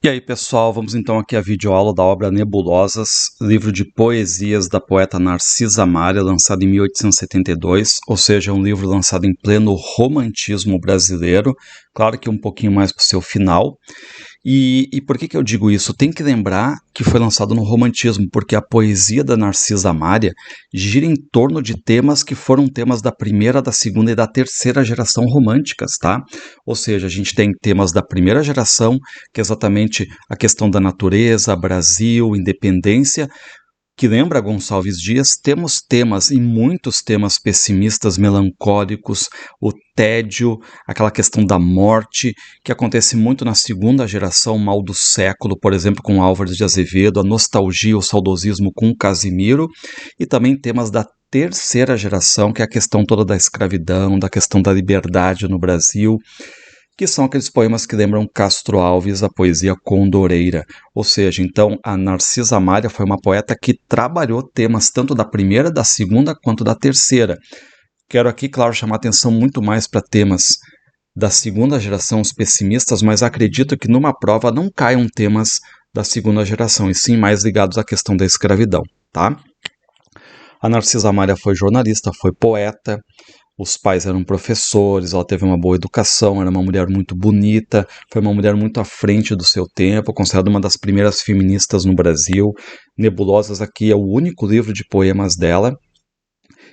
E aí, pessoal, vamos então aqui à videoaula da obra Nebulosas, livro de poesias da poeta Narcisa Amália, lançado em 1872, ou seja, um livro lançado em pleno romantismo brasileiro, claro que um pouquinho mais para o seu final. E por que eu digo isso? Tem que lembrar que foi lançado no romantismo, porque a poesia da Narcisa Amália gira em torno de temas que foram temas da primeira, da segunda e da terceira geração românticas, tá? Ou seja, a gente tem temas da primeira geração, que é exatamente a questão da natureza, Brasil, independência, que lembra Gonçalves Dias. Temos temas, e muitos temas pessimistas, melancólicos, o tédio, aquela questão da morte, que acontece muito na segunda geração, mal do século, por exemplo, com Álvares de Azevedo, a nostalgia, o saudosismo com Casimiro, e também temas da terceira geração, que é a questão toda da escravidão, da questão da liberdade no Brasil, que são aqueles poemas que lembram Castro Alves, a poesia condoreira. Ou seja, então, a Narcisa Amália foi uma poeta que trabalhou temas tanto da primeira, da segunda, quanto da terceira. Quero aqui, claro, chamar atenção muito mais para temas da segunda geração, os pessimistas, mas acredito que numa prova não caiam temas da segunda geração, e sim mais ligados à questão da escravidão, tá? A Narcisa Amália foi jornalista, foi poeta, os pais eram professores, ela teve uma boa educação, era uma mulher muito bonita, foi uma mulher muito à frente do seu tempo, considerada uma das primeiras feministas no Brasil. Nebulosas aqui é o único livro de poemas dela.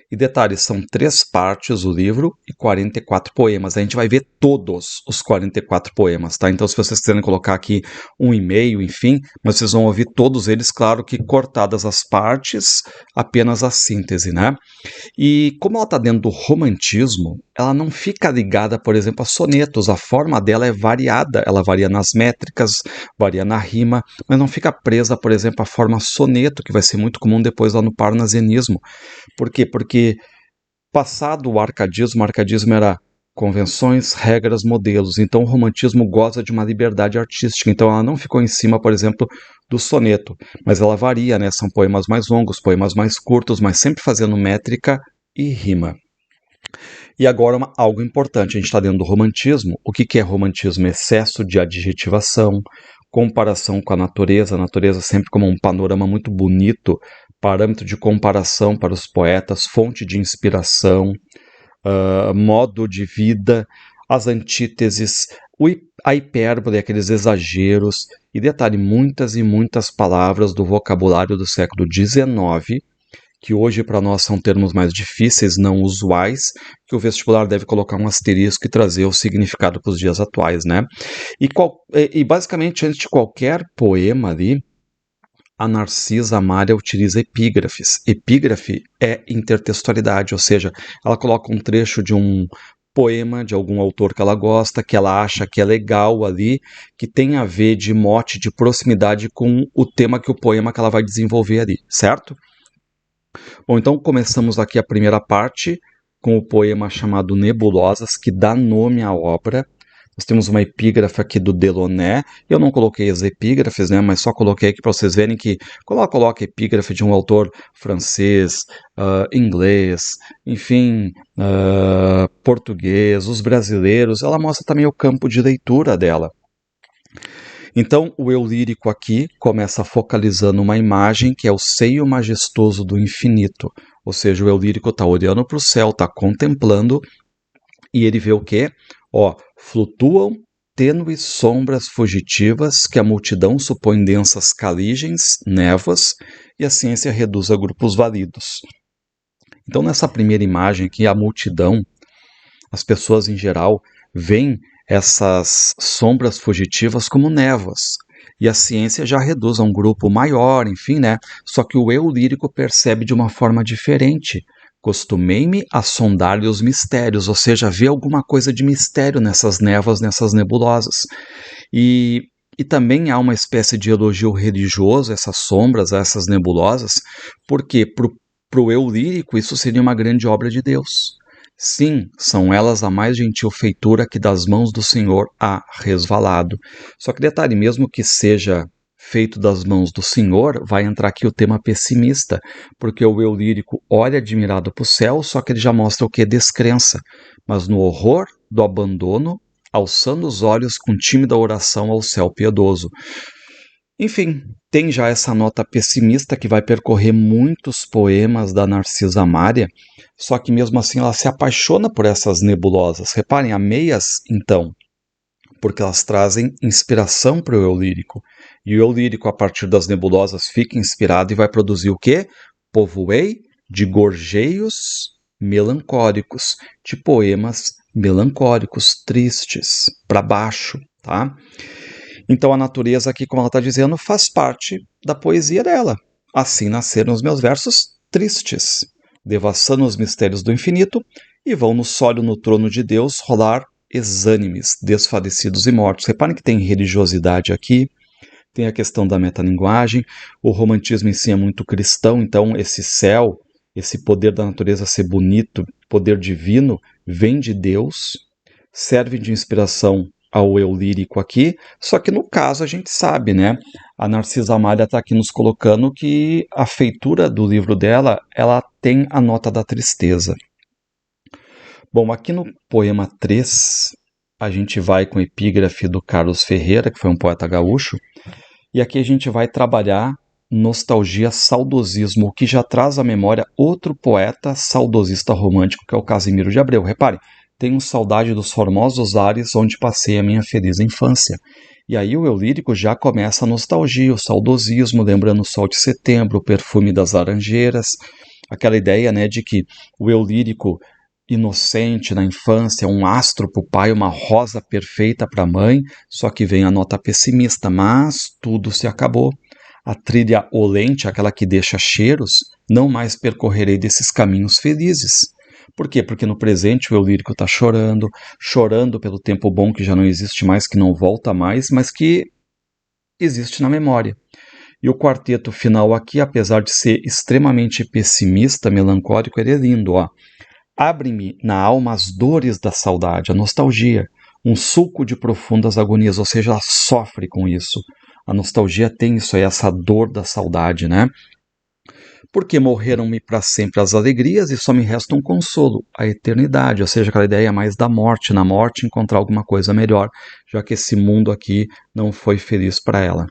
E detalhe, são 3 partes o livro e 44 poemas. A gente vai ver todos os 44 poemas, tá? Então, se vocês quiserem colocar aqui um e-mail, enfim, mas vocês vão ouvir todos eles, claro que cortadas as partes, apenas a síntese, né? E como ela está dentro do romantismo, ela não fica ligada, por exemplo, a sonetos. A forma dela é variada, ela varia nas métricas, varia na rima, mas não fica presa, por exemplo, à forma soneto, que vai ser muito comum depois lá no parnasianismo. Por quê? Porque passado o arcadismo era convenções, regras, modelos. Então o romantismo goza de uma liberdade artística. Então ela não ficou em cima, por exemplo, do soneto, mas ela varia, né? São poemas mais longos, poemas mais curtos, mas sempre fazendo métrica e rima. E agora algo importante, a gente está dentro do romantismo. O que é romantismo? Excesso de adjetivação, comparação com a natureza sempre como um panorama muito bonito, parâmetro de comparação para os poetas, fonte de inspiração, modo de vida, as antíteses, a hipérbole, aqueles exageros, e detalhe, muitas e muitas palavras do vocabulário do século XIX, que hoje para nós são termos mais difíceis, não usuais, que o vestibular deve colocar um asterisco e trazer o significado para os dias atuais, né? E basicamente, antes de qualquer poema ali, a Narcisa Amália utiliza epígrafes. Epígrafe é intertextualidade, ou seja, ela coloca um trecho de um poema de algum autor que ela gosta, que ela acha que é legal ali, que tem a ver de mote, de proximidade com o tema que o poema que ela vai desenvolver ali, certo? Bom, então começamos aqui a primeira parte com o poema chamado Nebulosas, que dá nome à obra. Nós temos uma epígrafe aqui do Delaunay. Eu não coloquei as epígrafes, né, mas só coloquei aqui para vocês verem que quando ela coloca epígrafe de um autor francês, inglês, enfim, português, os brasileiros, ela mostra também o campo de leitura dela. Então, o eu lírico aqui começa focalizando uma imagem que é o seio majestoso do infinito. Ou seja, o eu lírico está olhando para o céu, está contemplando, e ele vê o quê? Flutuam tênues sombras fugitivas que a multidão supõe densas caligens, névoas, e a ciência reduz a grupos válidos. Então, nessa primeira imagem aqui, a multidão, as pessoas em geral, veem essas sombras fugitivas como névoas. E a ciência já reduz a um grupo maior, enfim, né? Só que o eu lírico percebe de uma forma diferente. Costumei-me a sondar-lhe os mistérios, ou seja, ver alguma coisa de mistério nessas névoas, nessas nebulosas. E também há uma espécie de elogio religioso a essas sombras, a essas nebulosas, porque para o eu lírico isso seria uma grande obra de Deus. Sim, são elas a mais gentil feitura que das mãos do Senhor há resvalado. Só que detalhe, mesmo que seja feito das mãos do Senhor, vai entrar aqui o tema pessimista, porque o eu lírico olha admirado para o céu, só que ele já mostra o que? Descrença. Mas no horror do abandono, alçando os olhos com tímida oração ao céu piedoso. Enfim, tem já essa nota pessimista que vai percorrer muitos poemas da Narcisa Amália, só que mesmo assim ela se apaixona por essas nebulosas. Reparem, ameias, então, porque elas trazem inspiração para o eu lírico. E o eu lírico, a partir das nebulosas, fica inspirado e vai produzir o quê? Povoei de gorjeios melancólicos, de poemas melancólicos, tristes, para baixo, tá? Então a natureza aqui, como ela está dizendo, faz parte da poesia dela. Assim nasceram os meus versos tristes, devassando os mistérios do infinito, e vão no sólio no trono de Deus rolar exânimes, desfalecidos e mortos. Reparem que tem religiosidade aqui, tem a questão da metalinguagem, o romantismo em si é muito cristão, então esse céu, esse poder da natureza ser bonito, poder divino, vem de Deus, serve de inspiração ao eu lírico aqui, só que no caso a gente sabe, né? A Narcisa Amália está aqui nos colocando que a feitura do livro dela, ela tem a nota da tristeza. Bom, aqui no poema 3, a gente vai com a epígrafe do Carlos Ferreira, que foi um poeta gaúcho, e aqui a gente vai trabalhar nostalgia, saudosismo, o que já traz à memória outro poeta saudosista romântico, que é o Casimiro de Abreu. Reparem, tenho saudade dos formosos ares onde passei a minha feliz infância. E aí o eu lírico já começa a nostalgia, o saudosismo, lembrando o sol de setembro, o perfume das laranjeiras, aquela ideia, né, de que o eu lírico inocente na infância, um astro para o pai, uma rosa perfeita para a mãe, só que vem a nota pessimista, mas tudo se acabou. A trilha olente, aquela que deixa cheiros, não mais percorrerei desses caminhos felizes. Por quê? Porque no presente o eu lírico está chorando, chorando pelo tempo bom que já não existe mais, que não volta mais, mas que existe na memória. E o quarteto final aqui, apesar de ser extremamente pessimista, melancólico, ele é lindo, ó. Abre-me na alma as dores da saudade, a nostalgia, um sulco de profundas agonias, ou seja, ela sofre com isso. A nostalgia tem isso aí, essa dor da saudade, né? Porque morreram-me para sempre as alegrias e só me resta um consolo, a eternidade, ou seja, aquela ideia mais da morte, na morte encontrar alguma coisa melhor, já que esse mundo aqui não foi feliz para ela.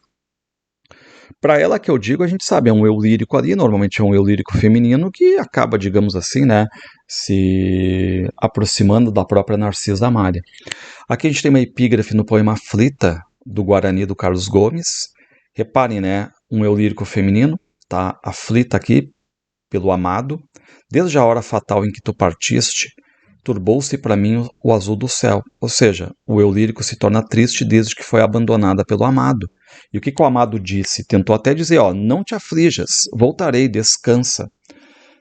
Para ela, que eu digo, a gente sabe, é um eu lírico ali, normalmente é um eu lírico feminino que acaba, digamos assim, né, se aproximando da própria Narcisa Amália. Aqui a gente tem uma epígrafe no poema Aflita, do Guarani, do Carlos Gomes. Reparem, né, um eu lírico feminino, tá aflita aqui pelo amado. Desde a hora fatal em que tu partiste, turbou-se para mim o azul do céu. Ou seja, o eu lírico se torna triste desde que foi abandonada pelo amado. E o que o amado disse? Tentou até dizer, ó, não te aflijas, voltarei, descansa.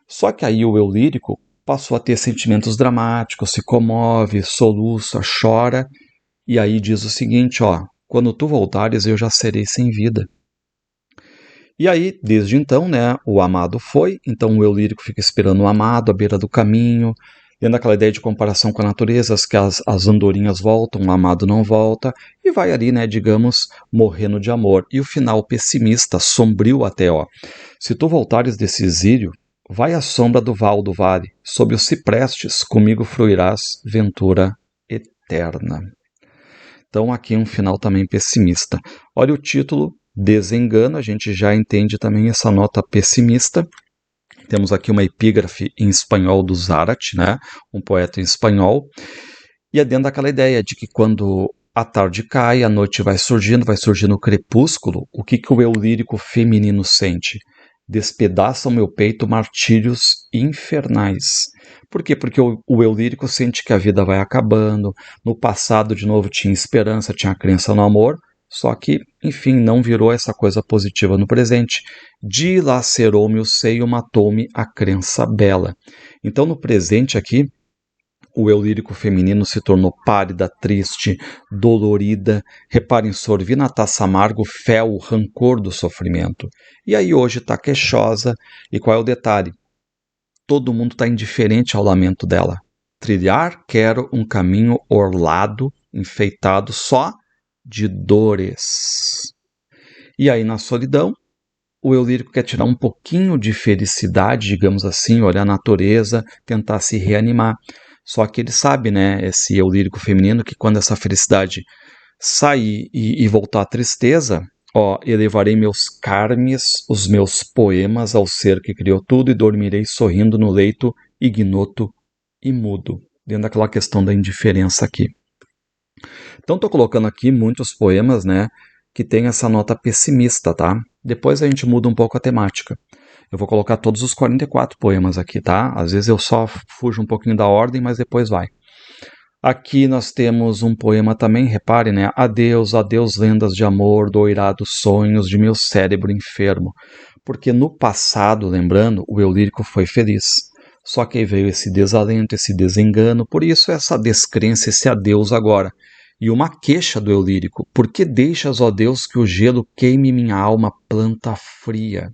Só que aí o eu lírico passou a ter sentimentos dramáticos, se comove, soluça, chora, e aí diz o seguinte, ó, quando tu voltares eu já serei sem vida. E aí, desde então, né, o amado foi, então o eu lírico fica esperando o amado à beira do caminho, tendo aquela ideia de comparação com a natureza, que as andorinhas voltam, o amado não volta, e vai ali, né, digamos, morrendo de amor. E o final pessimista, sombrio até, ó. Se tu voltares desse exílio, vai à sombra do val do vale, sob os ciprestes, comigo fruirás ventura eterna. Então aqui um final também pessimista. Olha o título, Desengano, a gente já entende também essa nota pessimista. Temos aqui uma epígrafe em espanhol do Zárate, né? Um poeta em espanhol. E é dentro daquela ideia de que quando a tarde cai, a noite vai surgindo o crepúsculo, o que o eu lírico feminino sente? Despedaçam meu peito martírios infernais. Por quê? Porque o eu lírico sente que a vida vai acabando, no passado de novo tinha esperança, tinha crença no amor, só que, enfim, não virou essa coisa positiva no presente. Dilacerou-me o seio, matou-me a crença bela. Então, no presente aqui, o eu lírico feminino se tornou pálida, triste, dolorida. Reparem, sorvi na taça amargo o fel, o rancor do sofrimento. E aí hoje está queixosa. E qual é o detalhe? Todo mundo está indiferente ao lamento dela. Trilhar quero um caminho orlado, enfeitado só de dores. E aí na solidão, o eu lírico quer tirar um pouquinho de felicidade, digamos assim, olhar a natureza, tentar se reanimar. Só que ele sabe, né, esse eu lírico feminino, que quando essa felicidade sair e voltar à tristeza, ó, elevarei meus carmes, os meus poemas ao ser que criou tudo e dormirei sorrindo no leito ignoto e mudo, dentro daquela questão da indiferença aqui. Então estou colocando aqui muitos poemas, né, que tem essa nota pessimista, tá? Depois a gente muda um pouco a temática. Eu vou colocar todos os 44 poemas aqui, tá? Às vezes eu só fujo um pouquinho da ordem, mas depois vai. Aqui nós temos um poema também, repare, né? Adeus, adeus lendas de amor, doirados sonhos de meu cérebro enfermo. Porque no passado, lembrando, o eu lírico foi feliz. Só que aí veio esse desalento, esse desengano, por isso essa descrença, esse adeus agora. E uma queixa do eu lírico. Por que deixas, ó Deus, que o gelo queime minha alma planta fria?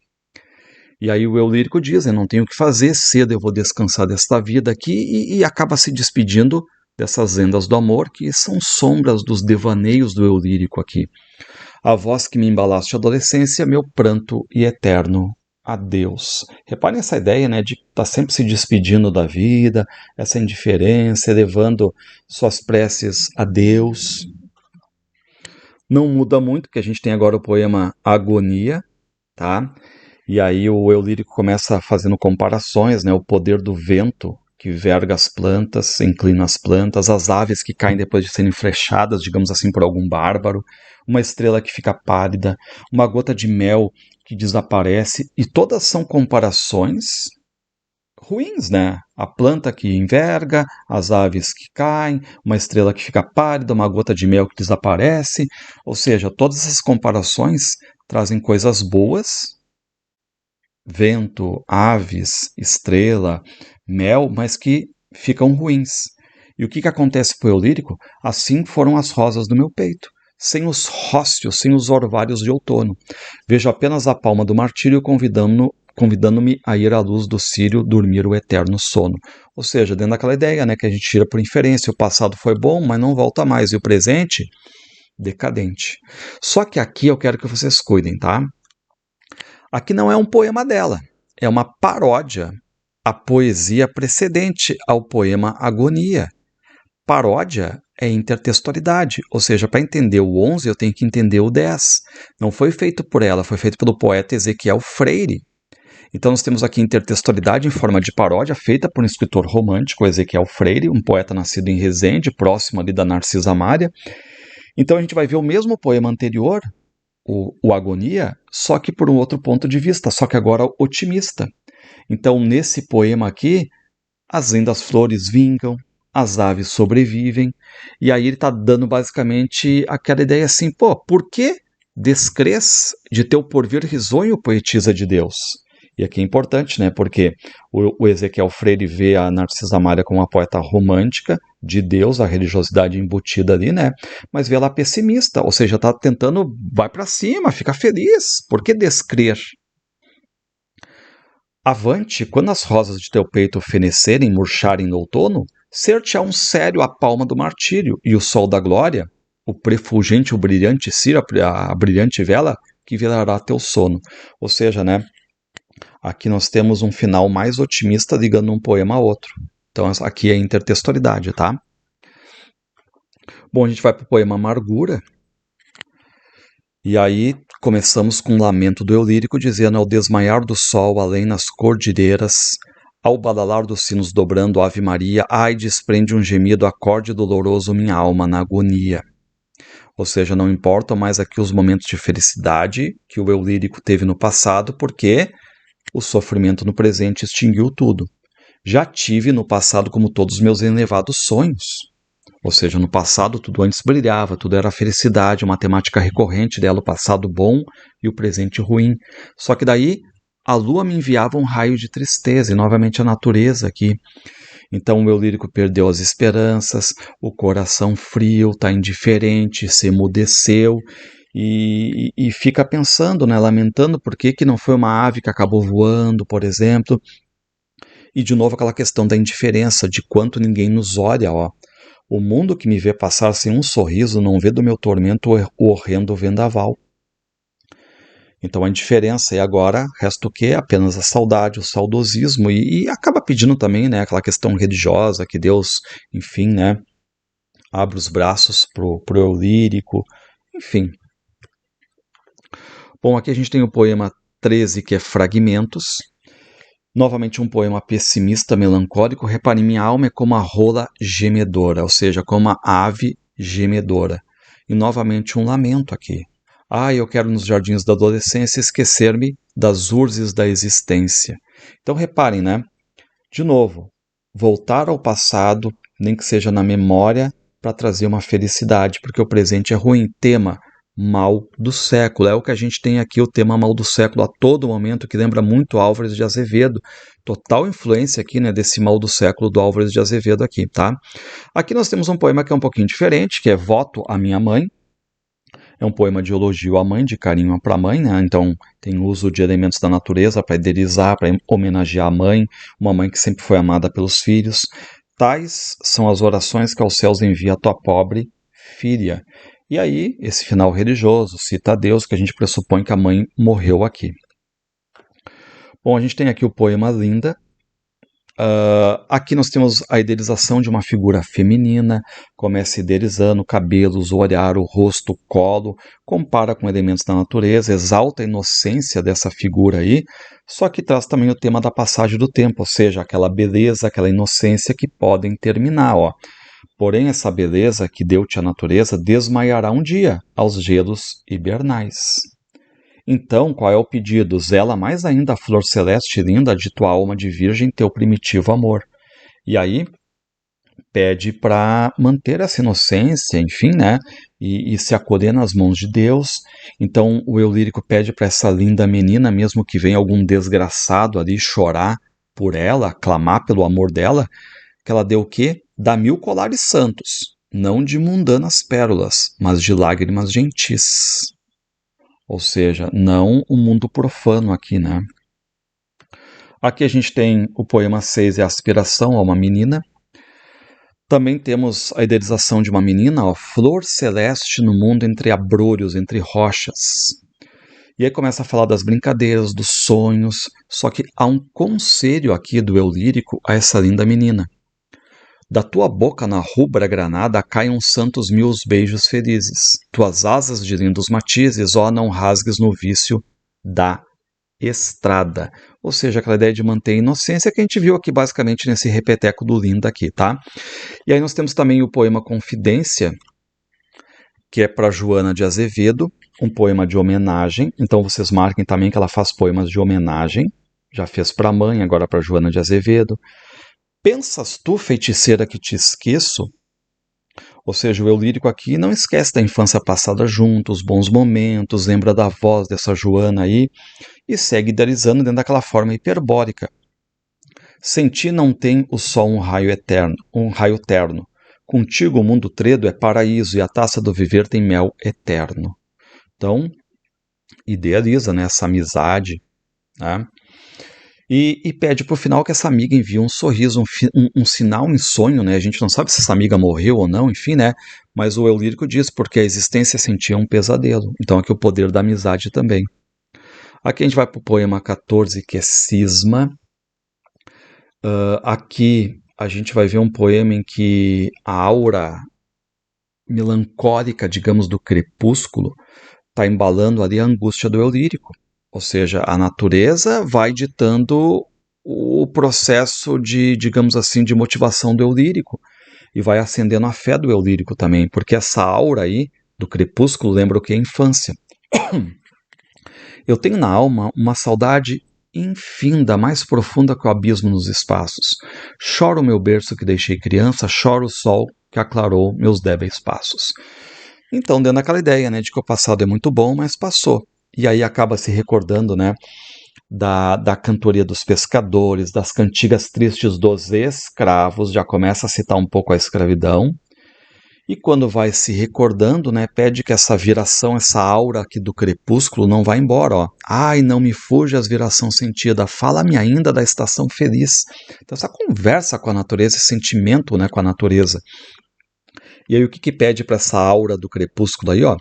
E aí o eu lírico diz, eu não tenho o que fazer, cedo eu vou descansar desta vida aqui e acaba se despedindo dessas lendas do amor que são sombras dos devaneios do eu lírico aqui. A voz que me embalaste a adolescência, meu pranto e eterno adeus. Reparem essa ideia, né, de estar sempre se despedindo da vida, essa indiferença, elevando suas preces a Deus. Não muda muito, porque a gente tem agora o poema Agonia, tá? E aí o eu lírico começa fazendo comparações, né? O poder do vento que verga as plantas, inclina as plantas, as aves que caem depois de serem flechadas, digamos assim, por algum bárbaro, uma estrela que fica pálida, uma gota de mel que desaparece, e todas são comparações ruins, né? A planta que enverga, as aves que caem, uma estrela que fica pálida, uma gota de mel que desaparece, ou seja, todas essas comparações trazem coisas boas, vento, aves, estrela, mel, mas que ficam ruins. E o que acontece para o eu lírico? Assim foram as rosas do meu peito, sem os róstios, sem os orvalhos de outono. Vejo apenas a palma do martírio convidando-me a ir à luz do círio dormir o eterno sono. Ou seja, dentro daquela ideia, né, que a gente tira por inferência, o passado foi bom, mas não volta mais, e o presente, decadente. Só que aqui eu quero que vocês cuidem, tá? Aqui não é um poema dela, é uma paródia à poesia precedente ao poema Agonia. Paródia é intertextualidade, ou seja, para entender o 11 eu tenho que entender o 10. Não foi feito por ela, foi feito pelo poeta Ezequiel Freire. Então nós temos aqui intertextualidade em forma de paródia feita por um escritor romântico, Ezequiel Freire, um poeta nascido em Resende, próximo ali da Narcisa Mária. Então a gente vai ver o mesmo poema anterior, o Agonia, só que por um outro ponto de vista, só que agora otimista. Então, nesse poema aqui, as lindas flores vingam, as aves sobrevivem, e aí ele está dando basicamente aquela ideia assim, pô, por que descrês de teu porvir risonho, poetisa de Deus? E aqui é importante, né, porque o Ezequiel Freire vê a Narcisa Mária como uma poeta romântica de Deus, a religiosidade embutida ali, né, mas vê ela pessimista, ou seja, está tentando, vai para cima, fica feliz, por que descrer? Avante, quando as rosas de teu peito fenecerem, murcharem no outono, ser-te-á um sério a palma do martírio, e o sol da glória, o prefulgente, o brilhante ciro, a brilhante vela, que velará teu sono. Ou seja, né, aqui nós temos um final mais otimista ligando um poema a outro. Então aqui é intertextualidade, tá? Bom, a gente vai para o poema Amargura. E aí começamos com um lamento do eu lírico, dizendo: ao desmaiar do sol, além nas cordilheiras, ao badalar dos sinos dobrando Ave Maria, ai, desprende um gemido, acorde doloroso minha alma na agonia. Ou seja, não importam mais aqui os momentos de felicidade que o eu lírico teve no passado, porque o sofrimento no presente extinguiu tudo. Já tive no passado como todos os meus elevados sonhos. Ou seja, no passado tudo antes brilhava, tudo era felicidade, uma temática recorrente dela, o passado bom e o presente ruim. Só que daí a lua me enviava um raio de tristeza, e novamente a natureza aqui. Então o meu lírico perdeu as esperanças, o coração frio, está indiferente, se emudeceu e fica pensando, né, lamentando por que não foi uma ave que acabou voando, por exemplo. E de novo aquela questão da indiferença, de quanto ninguém nos olha, ó. O mundo que me vê passar sem um sorriso não vê do meu tormento o horrendo vendaval. Então a indiferença, e agora resta o quê? Apenas a saudade, o saudosismo, e acaba pedindo também, né, aquela questão religiosa, que Deus, enfim, né, abre os braços pro eu lírico, enfim. Bom, aqui a gente tem o poema 13, que é Fragmentos. Novamente um poema pessimista, melancólico. Repare, minha alma é como a rola gemedora, ou seja, como a ave gemedora. E novamente um lamento aqui. Eu quero nos jardins da adolescência esquecer-me das urzes da existência. Então reparem, né? De novo, voltar ao passado, nem que seja na memória, para trazer uma felicidade, porque o presente é ruim. Tema mal do século. É o que a gente tem aqui, o tema mal do século a todo momento, que lembra muito Álvares de Azevedo. Total influência aqui, né, desse mal do século do Álvares de Azevedo aqui, tá? Aqui nós temos um poema que é um pouquinho diferente, que é Voto à Minha Mãe. É um poema de elogio à mãe, de carinho para a mãe, né? Então tem uso de elementos da natureza para idealizar, para homenagear a mãe, uma mãe que sempre foi amada pelos filhos. Tais são as orações que aos céus envia a tua pobre filha. E aí, esse final religioso cita a Deus, que a gente pressupõe que a mãe morreu aqui. Bom, a gente tem aqui o poema Linda. Aqui nós temos a idealização de uma figura feminina, começa idealizando cabelos, o olhar, o rosto, o colo, compara com elementos da natureza, exalta a inocência dessa figura aí, só que traz também o tema da passagem do tempo, ou seja, aquela beleza, aquela inocência que podem terminar, ó. Porém, essa beleza que deu-te a natureza desmaiará um dia aos gelos hibernais. Então, qual é o pedido? Zela mais ainda a flor celeste linda de tua alma de virgem, teu primitivo amor. E aí, pede para manter essa inocência, enfim, né? E se acolher nas mãos de Deus. Então, o eu lírico pede para essa linda menina, mesmo que venha algum desgraçado ali chorar por ela, clamar pelo amor dela, que ela dê o quê? Dá 1000 colares santos, não de mundanas pérolas, mas de lágrimas gentis. Ou seja, não o mundo profano aqui, né? Aqui a gente tem o poema 6, é a aspiração a uma menina. Também temos a idealização de uma menina, ó, flor celeste no mundo entre abrolhos, entre rochas. E aí começa a falar das brincadeiras, dos sonhos, só que há um conselho aqui do eu lírico a essa linda menina. Da tua boca na rubra granada caiam santos 1000 beijos felizes. Tuas asas de lindos matizes, ó, não rasgues no vício da estrada. Ou seja, aquela ideia de manter a inocência que a gente viu aqui basicamente nesse repeteco do Linda aqui, tá? E aí nós temos também o poema Confidência, que é para Joana de Azevedo, um poema de homenagem. Então vocês marquem também que ela faz poemas de homenagem. Já fez para a mãe, agora para Joana de Azevedo. Pensas tu, feiticeira, que te esqueço? Ou seja, o eu lírico aqui não esquece da infância passada junto, os bons momentos, lembra da voz dessa Joana aí, e segue idealizando dentro daquela forma hiperbólica. Sem ti não tem o sol um raio eterno, um raio terno. Contigo o mundo tredo é paraíso e a taça do viver tem mel eterno. Então, idealiza, né, essa amizade, né? E pede por final que essa amiga envie um sorriso, um sinal em sonho, né? A gente não sabe se essa amiga morreu ou não, enfim, né? Mas o eu lírico diz porque a existência sentia um pesadelo. Então aqui o poder da amizade também. Aqui a gente vai para o poema 14, que é Cisma. Aqui a gente vai ver um poema em que a aura melancólica, digamos, do crepúsculo está embalando ali a angústia do eu lírico. Ou seja, a natureza vai ditando o processo de, digamos assim, de motivação do eu lírico e vai acendendo a fé do eu lírico também, porque essa aura aí do crepúsculo lembra o que é infância. Eu tenho na alma uma saudade infinda, mais profunda que o abismo nos espaços. Choro o meu berço que deixei criança, choro o sol que aclarou meus débeis passos. Então, dando aquela ideia, né, de que o passado é muito bom, mas passou. E aí acaba se recordando, né, da cantoria dos pescadores, das cantigas tristes dos escravos, já começa a citar um pouco a escravidão. E quando vai se recordando, né, pede que essa viração, essa aura aqui do crepúsculo não vá embora, ó. Ai, não me fujas, viração sentida, fala-me ainda da estação feliz. Então essa conversa com a natureza, esse sentimento, né, com a natureza. E aí o que pede para essa aura do crepúsculo aí, ó?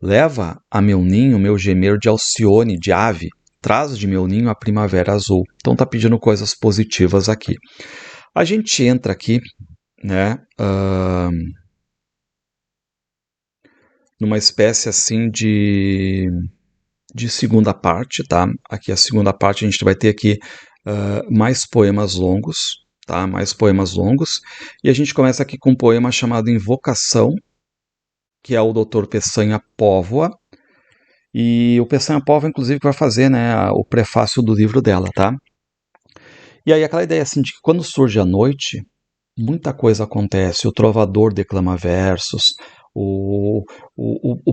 Leva a meu ninho meu gemer de Alcione, de ave, traz de meu ninho a primavera azul. Então tá pedindo coisas positivas aqui. A gente entra aqui, né, numa espécie assim de segunda parte, tá? Aqui a segunda parte a gente vai ter aqui mais poemas longos, tá? Mais poemas longos. E a gente começa aqui com um poema chamado Invocação, que é o Dr. Peçanha Póvoa. E o Peçanha Póvoa, inclusive, que vai fazer, né, o prefácio do livro dela, tá? E aí aquela ideia assim de que quando surge a noite, muita coisa acontece. O trovador declama versos, o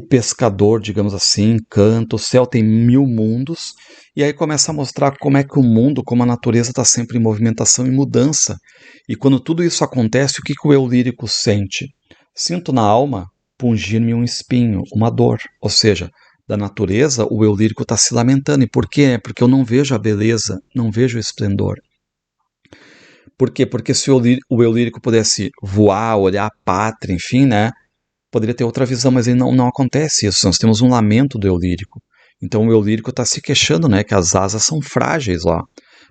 pescador, digamos assim, canta, o céu tem 1000 mundos, e aí começa a mostrar como é que o mundo, como a natureza está sempre em movimentação e mudança. E quando tudo isso acontece, o que, que o eu lírico sente? Sinto na alma pungir-me um espinho, uma dor. Ou seja, da natureza, o eu lírico está se lamentando. E por quê? Porque eu não vejo a beleza, não vejo o esplendor. Por quê? Porque se o eu lírico pudesse voar, olhar a pátria, enfim, né? Poderia ter outra visão, mas ele não acontece isso. Nós temos um lamento do eu lírico. Então o eu lírico está se queixando, né? Que as asas são frágeis lá.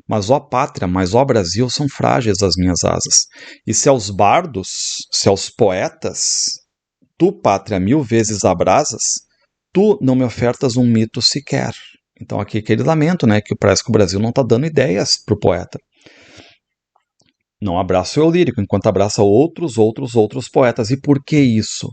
Mas ó pátria, mas ó Brasil, são frágeis as minhas asas. E se aos bardos, se aos poetas, tu, pátria, 1000 vezes abrasas, tu não me ofertas um mito sequer. Então aqui aquele lamento, né? Que parece que o Brasil não está dando ideias para o poeta. Não abraça o eu lírico, enquanto abraça outros poetas. E por que isso?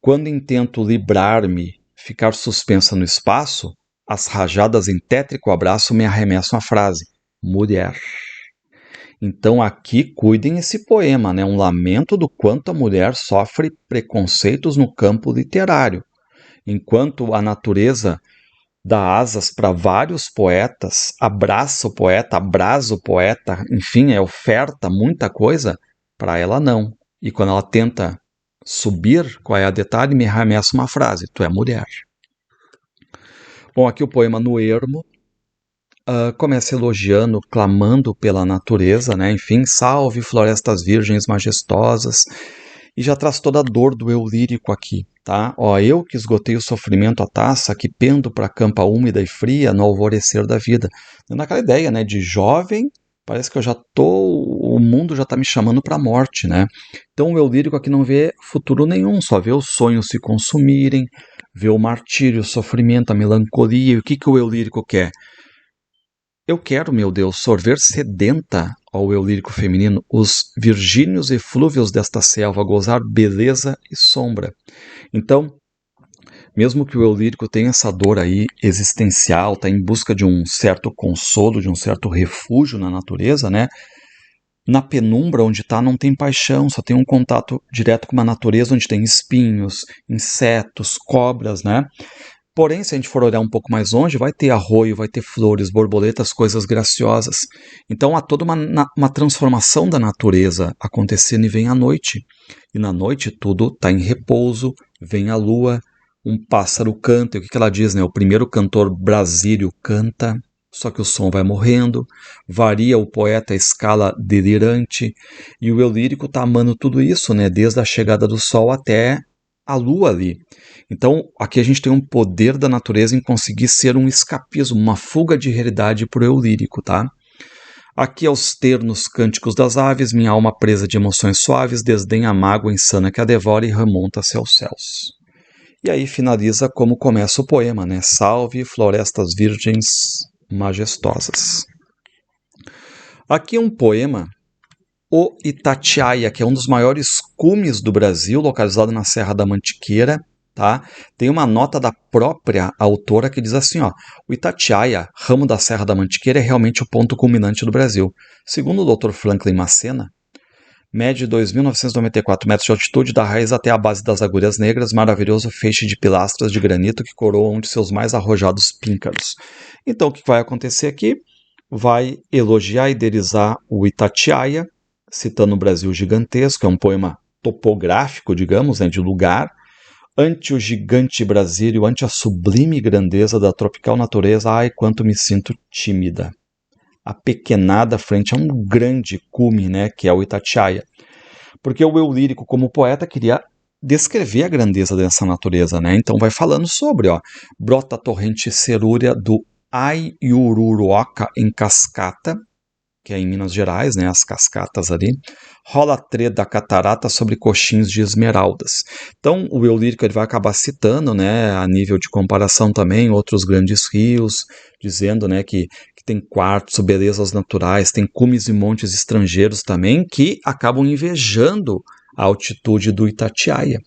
Quando intento librar-me, ficar suspensa no espaço, as rajadas em tétrico abraço me arremessam a frase: mulher. Então aqui cuidem esse poema, né? Um lamento do quanto a mulher sofre preconceitos no campo literário. Enquanto a natureza dá asas para vários poetas, abraça o poeta, abrasa o poeta, enfim, oferta muita coisa, para ela não. E quando ela tenta subir, qual é a detalhe? Me arremessa uma frase: tu é mulher. Bom, aqui o poema No Ermo começa elogiando, clamando pela natureza, né? Enfim, salve florestas virgens majestosas, e já traz toda a dor do eu lírico aqui, tá? Ó, eu que esgotei o sofrimento a taça, que pendo para a campa úmida e fria no alvorecer da vida. Naquela ideia, né, de jovem, parece que eu já o mundo já está me chamando para a morte, né? Então o eu lírico aqui não vê futuro nenhum, só vê os sonhos se consumirem, vê o martírio, o sofrimento, a melancolia. E o que, que o eu lírico quer? Eu quero, meu Deus, sorver sedenta ao eu lírico feminino os virgínios eflúvios desta selva, gozar beleza e sombra. Então, mesmo que o eu lírico tenha essa dor aí existencial, está em busca de um certo consolo, de um certo refúgio na natureza, né? Na penumbra onde está não tem paixão, só tem um contato direto com uma natureza onde tem espinhos, insetos, cobras, né? Porém, se a gente for olhar um pouco mais longe, vai ter arroio, vai ter flores, borboletas, coisas graciosas. Então há toda uma transformação da natureza acontecendo e vem a noite. E na noite tudo está em repouso, vem a lua, um pássaro canta. E o que ela diz, né? O primeiro cantor brasílio canta, só que o som vai morrendo, varia o poeta a escala delirante, e o eu lírico está amando tudo isso, né? Desde a chegada do sol até a lua ali. Então, aqui a gente tem um poder da natureza em conseguir ser um escapismo, uma fuga de realidade para o eu lírico, tá? Aqui aos ternos cânticos das aves, minha alma presa de emoções suaves, desdenha a mágoa insana que a devora e remonta-se aos céus. E aí finaliza como começa o poema, né? Salve florestas virgens majestosas. Aqui um poema, o Itatiaia, que é um dos maiores cumes do Brasil, localizado na Serra da Mantiqueira, tá? Tem uma nota da própria autora que diz assim, ó: o Itatiaia, ramo da Serra da Mantiqueira, é realmente o ponto culminante do Brasil. Segundo o Dr. Franklin Macena, mede 2.994 metros de altitude da raiz até a base das Agulhas Negras, maravilhoso feixe de pilastras de granito que coroa um de seus mais arrojados píncaros. Então o que vai acontecer aqui? Vai elogiar e idealizar o Itatiaia, citando o Brasil gigantesco, é um poema topográfico, digamos, né, de lugar, ante o gigante Brasílio, ante a sublime grandeza da tropical natureza, ai, quanto me sinto tímida. Apequenada frente a um grande cume, né, que é o Itatiaia. Porque o eu lírico, como poeta, queria descrever a grandeza dessa natureza, né? Então vai falando sobre, ó, brota a torrente cerúrea do Aiururuoca em cascata, que é em Minas Gerais, né, as cascatas ali, rola a treda da catarata sobre coxins de esmeraldas. Então, o eu lírico ele vai acabar citando, né, a nível de comparação também, outros grandes rios, dizendo, né, que tem quartzo, belezas naturais, tem cumes e montes estrangeiros também, que acabam invejando a altitude do Itatiaia.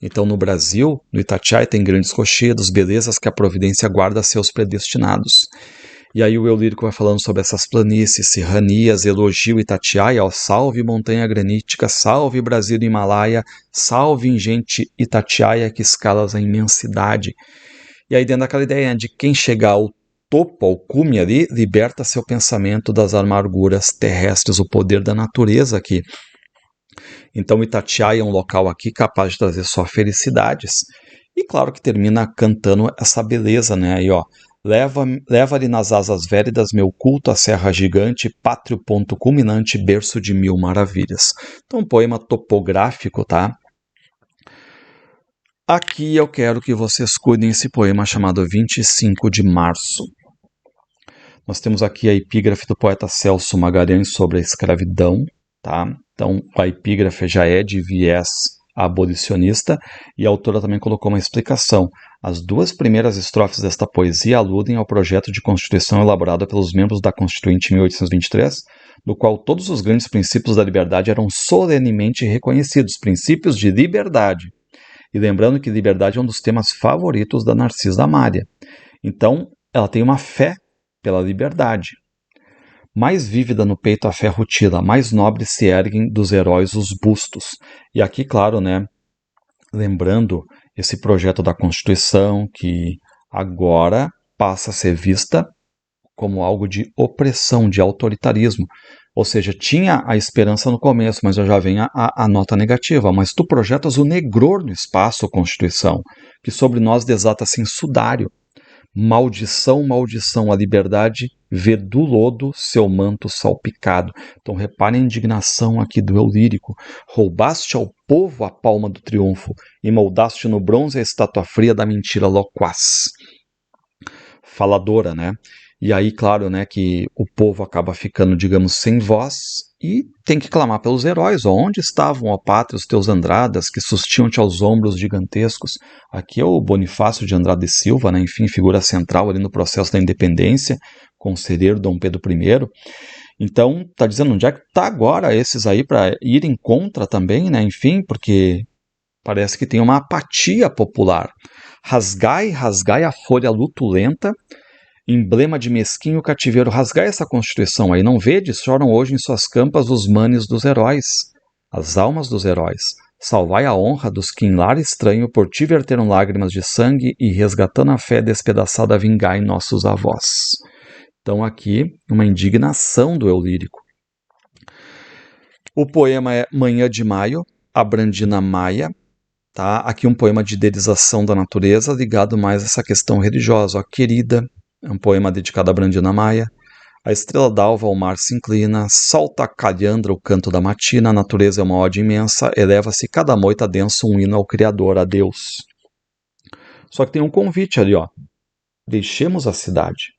Então, no Brasil, no Itatiaia tem grandes rochedos, belezas que a providência guarda a seus predestinados. E aí o eu lírico vai falando sobre essas planícies, serranias, elogio Itatiaia, ó, salve montanha granítica, salve Brasil do Himalaia, salve ingente Itatiaia que escalas a imensidade. E aí dentro daquela ideia de quem chegar ao topo, ao cume ali, liberta seu pensamento das amarguras terrestres, o poder da natureza aqui. Então Itatiaia é um local aqui capaz de trazer só felicidades. E claro que termina cantando essa beleza, né? Aí, ó, leva-lhe nas asas vélidas meu culto à serra gigante, pátrio ponto culminante, berço de mil maravilhas. Então, um poema topográfico, tá? Aqui eu quero que vocês cuidem esse poema chamado 25 de Março. Nós temos aqui a epígrafe do poeta Celso Magalhães sobre a escravidão, tá? Então, a epígrafe já é de viés abolicionista e a autora também colocou uma explicação. As duas primeiras estrofes desta poesia aludem ao projeto de Constituição elaborado pelos membros da Constituinte em 1823, no qual todos os grandes princípios da liberdade eram solenemente reconhecidos, princípios de liberdade. E lembrando que liberdade é um dos temas favoritos da Narcisa Amália. Então, ela tem uma fé pela liberdade. Mais vívida no peito a fé rutila, mais nobres se erguem dos heróis os bustos. E aqui, claro, né, lembrando esse projeto da Constituição, que agora passa a ser vista como algo de opressão, de autoritarismo. Ou seja, tinha a esperança no começo, mas já vem a nota negativa. Mas tu projetas o negror no espaço, Constituição, que sobre nós desata-se em sudário. Maldição, maldição, a liberdade vê do lodo seu manto salpicado. Então reparem a indignação aqui do eu lírico. Roubaste ao povo a palma do triunfo e moldaste no bronze a estátua fria da mentira loquaz. Faladora, né? E aí, claro, né, que o povo acaba ficando, digamos, sem voz e tem que clamar pelos heróis. Onde estavam, ó pátria, os teus Andradas, que sustiam-te aos ombros gigantescos? Aqui é o Bonifácio de Andrade Silva, né, enfim, figura central ali no processo da independência, conselheiro Dom Pedro I. Então, tá dizendo onde é que tá agora esses aí para irem contra também, né, enfim, porque parece que tem uma apatia popular. Rasgai, rasgai a folha lutulenta, emblema de mesquinho cativeiro, rasgai essa Constituição aí, não vedes? Choram hoje em suas campas os manes dos heróis, as almas dos heróis. Salvai a honra dos que em lar estranho por ti verteram lágrimas de sangue e resgatando a fé despedaçada vingai nossos avós. Então aqui, uma indignação do eu lírico. O poema é Manhã de Maio, a Brandina Maia. Tá? Aqui um poema de idealização da natureza ligado mais a essa questão religiosa. A Querida, é um poema dedicado a Brandina Maia. A estrela d'alva ao mar se inclina, salta a calhandra o canto da matina, a natureza é uma ode imensa, eleva-se cada moita denso um hino ao Criador, a Deus. Só que tem um convite ali, ó. Deixemos a cidade.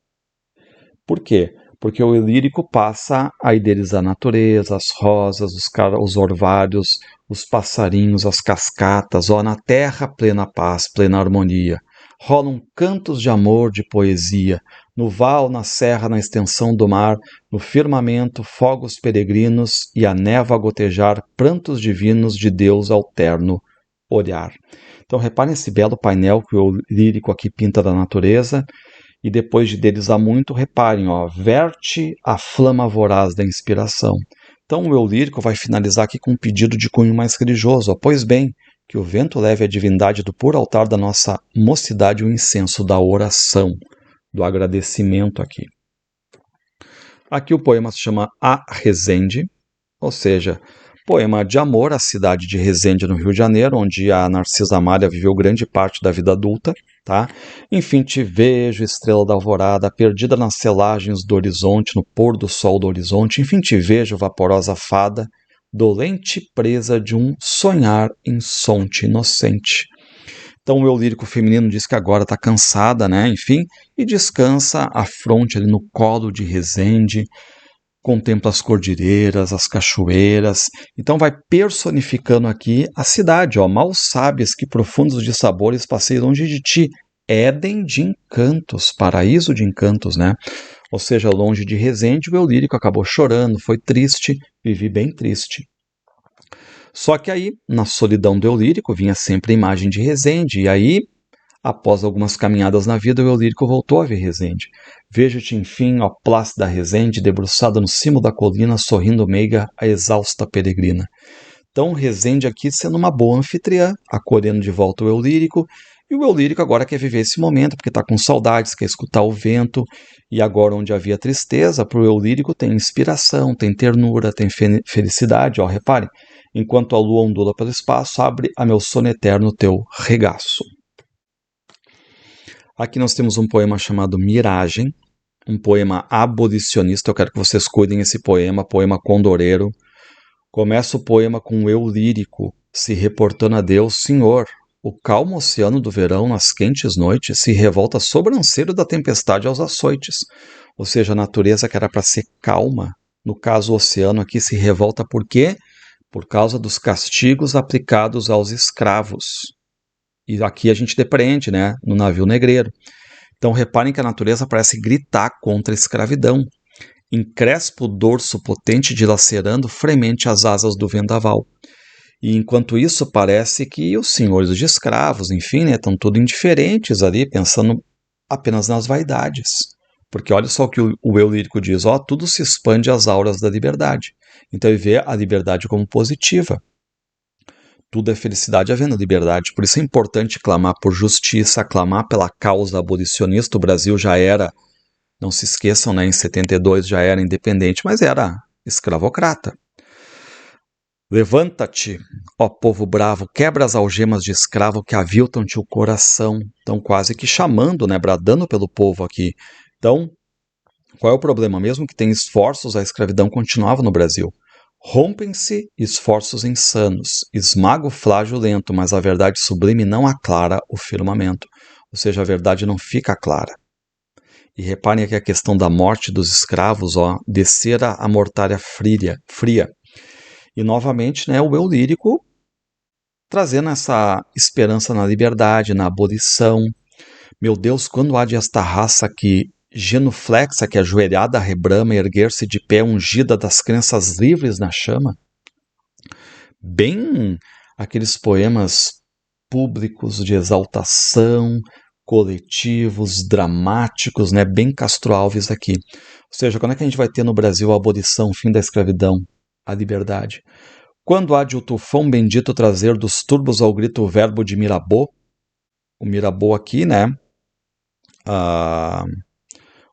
Por quê? Porque o lírico passa a idealizar a natureza, as rosas, os orvalhos, os passarinhos, as cascatas, ó, na terra plena paz, plena harmonia. Rolam cantos de amor, de poesia, no val, na serra, na extensão do mar, no firmamento, fogos peregrinos e a névoa a gotejar, prantos divinos de Deus ao terno olhar. Então reparem esse belo painel que o lírico aqui pinta da natureza, e depois de idealizar muito, reparem, ó, verte a flama voraz da inspiração. Então o eu lírico vai finalizar aqui com um pedido de cunho mais religioso. Ó, pois bem, que o vento leve a divindade do puro altar da nossa mocidade o incenso da oração, do agradecimento aqui. Aqui o poema se chama A Resende, ou seja, poema de amor à cidade de Resende, no Rio de Janeiro, onde a Narcisa Amália viveu grande parte da vida adulta. Tá? Enfim, te vejo, estrela da alvorada, perdida nas selagens do horizonte, no pôr do sol do horizonte. Enfim, te vejo, vaporosa fada, dolente presa de um sonhar insonte inocente. Então o eu lírico feminino diz que agora está cansada, né? Enfim, e descansa a fronte ali no colo de Resende, contempla as cordilheiras, as cachoeiras, então vai personificando aqui a cidade, ó, mal sabes que profundos dissabores passei longe de ti, Éden de encantos, paraíso de encantos, né? Ou seja, longe de Resende, o eu lírico acabou chorando, foi triste, vivi bem triste. Só que aí, na solidão do eu lírico, vinha sempre a imagem de Resende, e aí, após algumas caminhadas na vida, o eu lírico voltou a ver Resende. Vejo-te, enfim, ó plácida Resende, debruçada no cimo da colina, sorrindo meiga a exausta peregrina. Então, Resende aqui sendo uma boa anfitriã, acolhendo de volta o eu lírico, e o eu lírico agora quer viver esse momento, porque está com saudades, quer escutar o vento, e agora onde havia tristeza, para o eu lírico tem inspiração, tem ternura, tem felicidade, ó, reparem, enquanto a lua ondula pelo espaço, abre a meu sono eterno teu regaço. Aqui nós temos um poema chamado Miragem, um poema abolicionista, eu quero que vocês cuidem esse poema, poema condoreiro. Começa o poema com um eu lírico, se reportando a Deus, Senhor, o calmo oceano do verão nas quentes noites se revolta sobranceiro da tempestade aos açoites. Ou seja, a natureza que era para ser calma, no caso o oceano aqui se revolta por quê? Por causa dos castigos aplicados aos escravos. E aqui a gente depreende, né, no navio negreiro. Então reparem que a natureza parece gritar contra a escravidão. Encrespa o dorso potente dilacerando fremente as asas do vendaval. E enquanto isso parece que os senhores de escravos, enfim, né, estão tudo indiferentes ali, pensando apenas nas vaidades. Porque olha só o que o eu lírico diz, ó, tudo se expande às auras da liberdade. Então ele vê a liberdade como positiva. Tudo é felicidade havendo liberdade. Por isso é importante clamar por justiça, clamar pela causa abolicionista. O Brasil já era, não se esqueçam, né, em 72 já era independente, mas era escravocrata. Levanta-te, ó povo bravo, quebra as algemas de escravo que aviltam-te o coração. Então quase que chamando, né, bradando pelo povo aqui. Então, qual é o problema? Mesmo que tenha esforços, a escravidão continuava no Brasil. Rompem-se esforços insanos, esmaga o flágio lento, mas a verdade sublime não aclara o firmamento. Ou seja, a verdade não fica clara. E reparem aqui a questão da morte dos escravos, ó, descera a mortalha fria. E novamente, né, o eu lírico trazendo essa esperança na liberdade, na abolição. Meu Deus, quando há de esta raça que genuflexa, que ajoelhada rebrama, erguer-se de pé ungida das crenças livres na chama? Bem aqueles poemas públicos de exaltação, coletivos, dramáticos, né? Bem Castro Alves aqui. Ou seja, quando é que a gente vai ter no Brasil a abolição, o fim da escravidão, a liberdade? Quando há de o tufão bendito trazer dos turbos ao grito o verbo de Mirabeau? O Mirabeau aqui, né?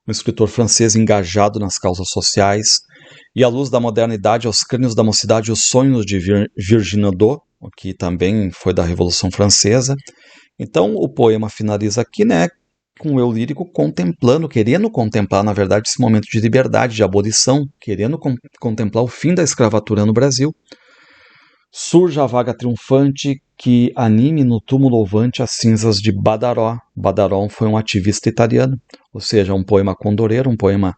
Um escritor francês engajado nas causas sociais, e à luz da modernidade, aos crânios da mocidade, os sonhos de Virginie Dot, que também foi da Revolução Francesa. Então o poema finaliza aqui, né, com o eu lírico contemplando, querendo contemplar, na verdade, esse momento de liberdade, de abolição, querendo contemplar o fim da escravatura no Brasil. Surja a vaga triunfante que anime no túmulo louvante as cinzas de Badaró. Badaró foi um ativista italiano, ou seja, um poema condoreiro, um poema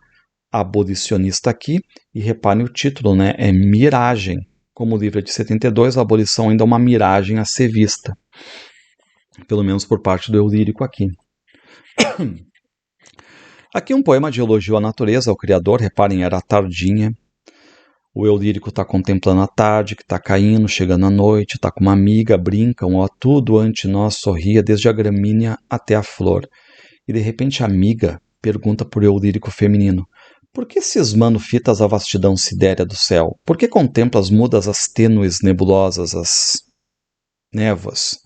abolicionista aqui. E reparem o título, né? É Miragem. Como o livro é de 72, a abolição ainda é uma miragem a ser vista. Pelo menos por parte do eu lírico aqui. Aqui um poema de elogio à natureza, ao Criador. Reparem, era a tardinha. O eu lírico está contemplando a tarde, que está caindo, chegando a noite, está com uma amiga, brincam, ó, tudo ante nós sorria, desde a gramínea até a flor. E de repente a amiga pergunta por eu lírico feminino, por que cismando fitas a vastidão sidérea do céu? Por que contemplas mudas as tênues nebulosas, as névoas?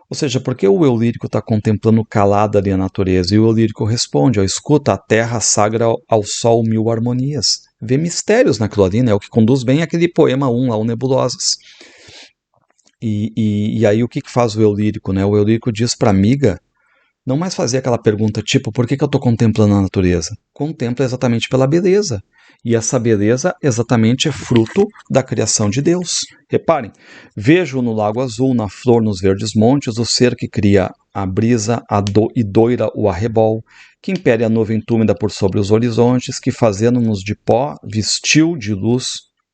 Ou seja, por que o eu lírico está contemplando calada ali a natureza? E o eu lírico responde, ó, escuta, a terra sagra ao sol mil harmonias. Vê mistérios naquilo ali, né? O que conduz bem aquele poema 1 lá, o Nebulosas. E aí o que faz o eu lírico, né? O eu lírico diz para a amiga não mais fazer aquela pergunta tipo, por que eu estou contemplando a natureza? Contempla exatamente pela beleza. E essa beleza exatamente é fruto da criação de Deus. Reparem, vejo no lago azul, na flor, nos verdes montes, o ser que cria a brisa e doira o arrebol, que impere a nuvem túmida por sobre os horizontes, que fazendo-nos de pó, vestiu de luz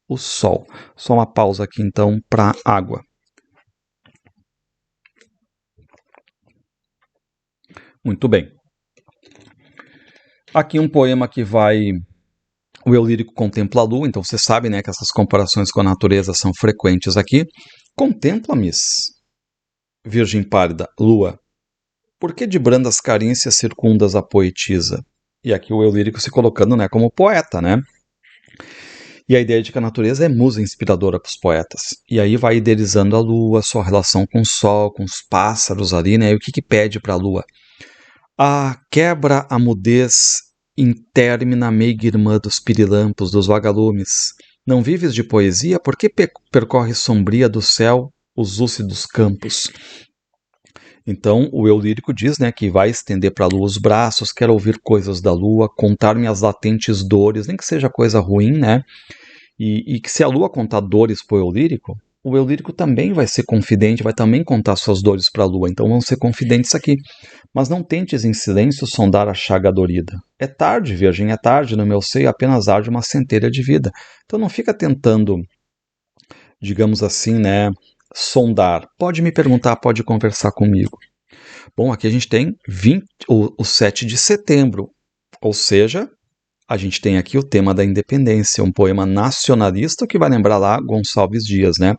o sol. Só uma pausa aqui então para água. Muito bem. Aqui um poema que vai... O eu lírico contempla a lua, então você sabe, né, que essas comparações com a natureza são frequentes aqui. Contempla-me, virgem pálida, lua, por que de brandas carícias circundas a poetisa? E aqui o eu lírico se colocando, né, como poeta, né? E a ideia de que a natureza é musa inspiradora para os poetas. E aí vai idealizando a lua, sua relação com o sol, com os pássaros ali, né? E o que pede para a lua? Ah, quebra a mudez intermina meiga irmã dos pirilampos, dos vagalumes. Não vives de poesia? Por que percorre sombria do céu os lúcidos campos? Então, o eu lírico diz, né, que vai estender para a lua os braços, quer ouvir coisas da lua, contar-me as latentes dores, nem que seja coisa ruim, né? E que se a lua contar dores para o eu lírico também vai ser confidente, vai também contar suas dores para a lua, então vão ser confidentes aqui. Mas não tentes em silêncio sondar a chaga dorida. É tarde, virgem, é tarde, no meu seio apenas arde uma centelha de vida. Então não fica tentando, digamos assim, né, sondar. Pode me perguntar, pode conversar comigo. Bom, aqui a gente tem o 7 de setembro, ou seja, a gente tem aqui o tema da independência, um poema nacionalista que vai lembrar lá Gonçalves Dias, né?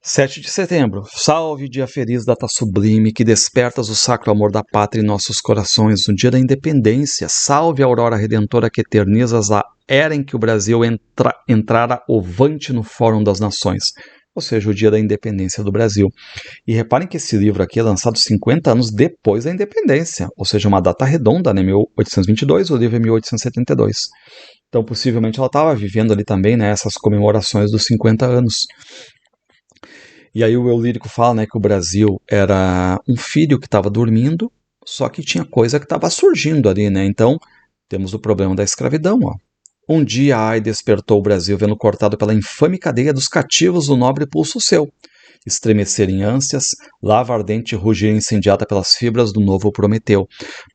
7 de setembro, salve dia feliz, data sublime, que despertas o sacro amor da pátria em nossos corações, no dia da independência, salve a aurora redentora que eternizas a era em que o Brasil entrara ovante no Fórum das Nações, ou seja, o dia da independência do Brasil. E reparem que esse livro aqui é lançado 50 anos depois da independência, ou seja, uma data redonda, né, 1822, o livro é 1872. Então, possivelmente, ela estava vivendo ali também, né, essas comemorações dos 50 anos. E aí o eu lírico fala, né, que o Brasil era um filho que estava dormindo, só que tinha coisa que estava surgindo ali, né? Então, temos o problema da escravidão, ó. Um dia, ai, despertou o Brasil, vendo cortado pela infame cadeia dos cativos o nobre pulso seu. Estremecer em ânsias, lava ardente rugir incendiada pelas fibras do novo Prometeu.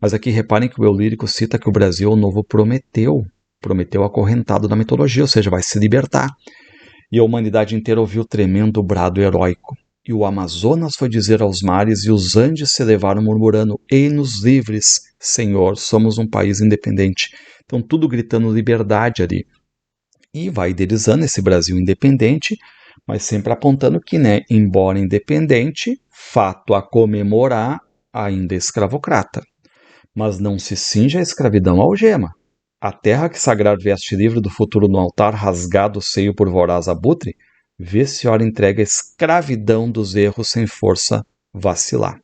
Mas aqui reparem que o eu lírico cita que o Brasil é o novo Prometeu. Prometeu acorrentado na mitologia, ou seja, vai se libertar. E a humanidade inteira ouviu o tremendo brado heróico. E o Amazonas foi dizer aos mares, e os Andes se elevaram murmurando: Ei-nos livres, Senhor, somos um país independente. Então tudo gritando liberdade ali. E vai idealizando esse Brasil independente, mas sempre apontando que, né, embora independente, fato a comemorar, ainda escravocrata. Mas não se cinja a escravidão à algema. A terra que sagrar veste livre do futuro no altar, rasgado o seio por voraz abutre, vê se ora entrega a escravidão dos erros sem força vacilar.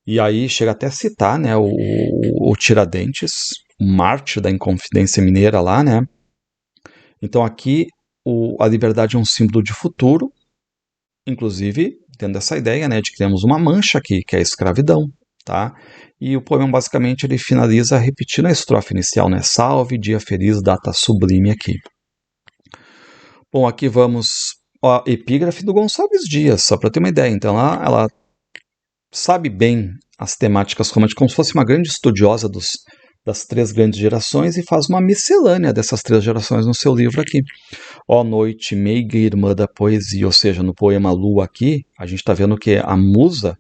E aí chega até a citar, né, o Tiradentes, o mártir da Inconfidência Mineira lá, né? Então aqui a liberdade é um símbolo de futuro, inclusive tendo essa ideia, né, de que temos uma mancha aqui, que é a escravidão, tá? E o poema basicamente ele finaliza repetindo a estrofe inicial, né? Salve, dia feliz, data sublime aqui. Bom, aqui vamos a epígrafe do Gonçalves Dias, só para ter uma ideia. Então ela sabe bem as temáticas românticas, como se fosse uma grande estudiosa das três grandes gerações e faz uma miscelânea dessas três gerações no seu livro aqui. Ó noite, meiga irmã da poesia, ou seja, no poema Lua aqui, a gente está vendo que a musa,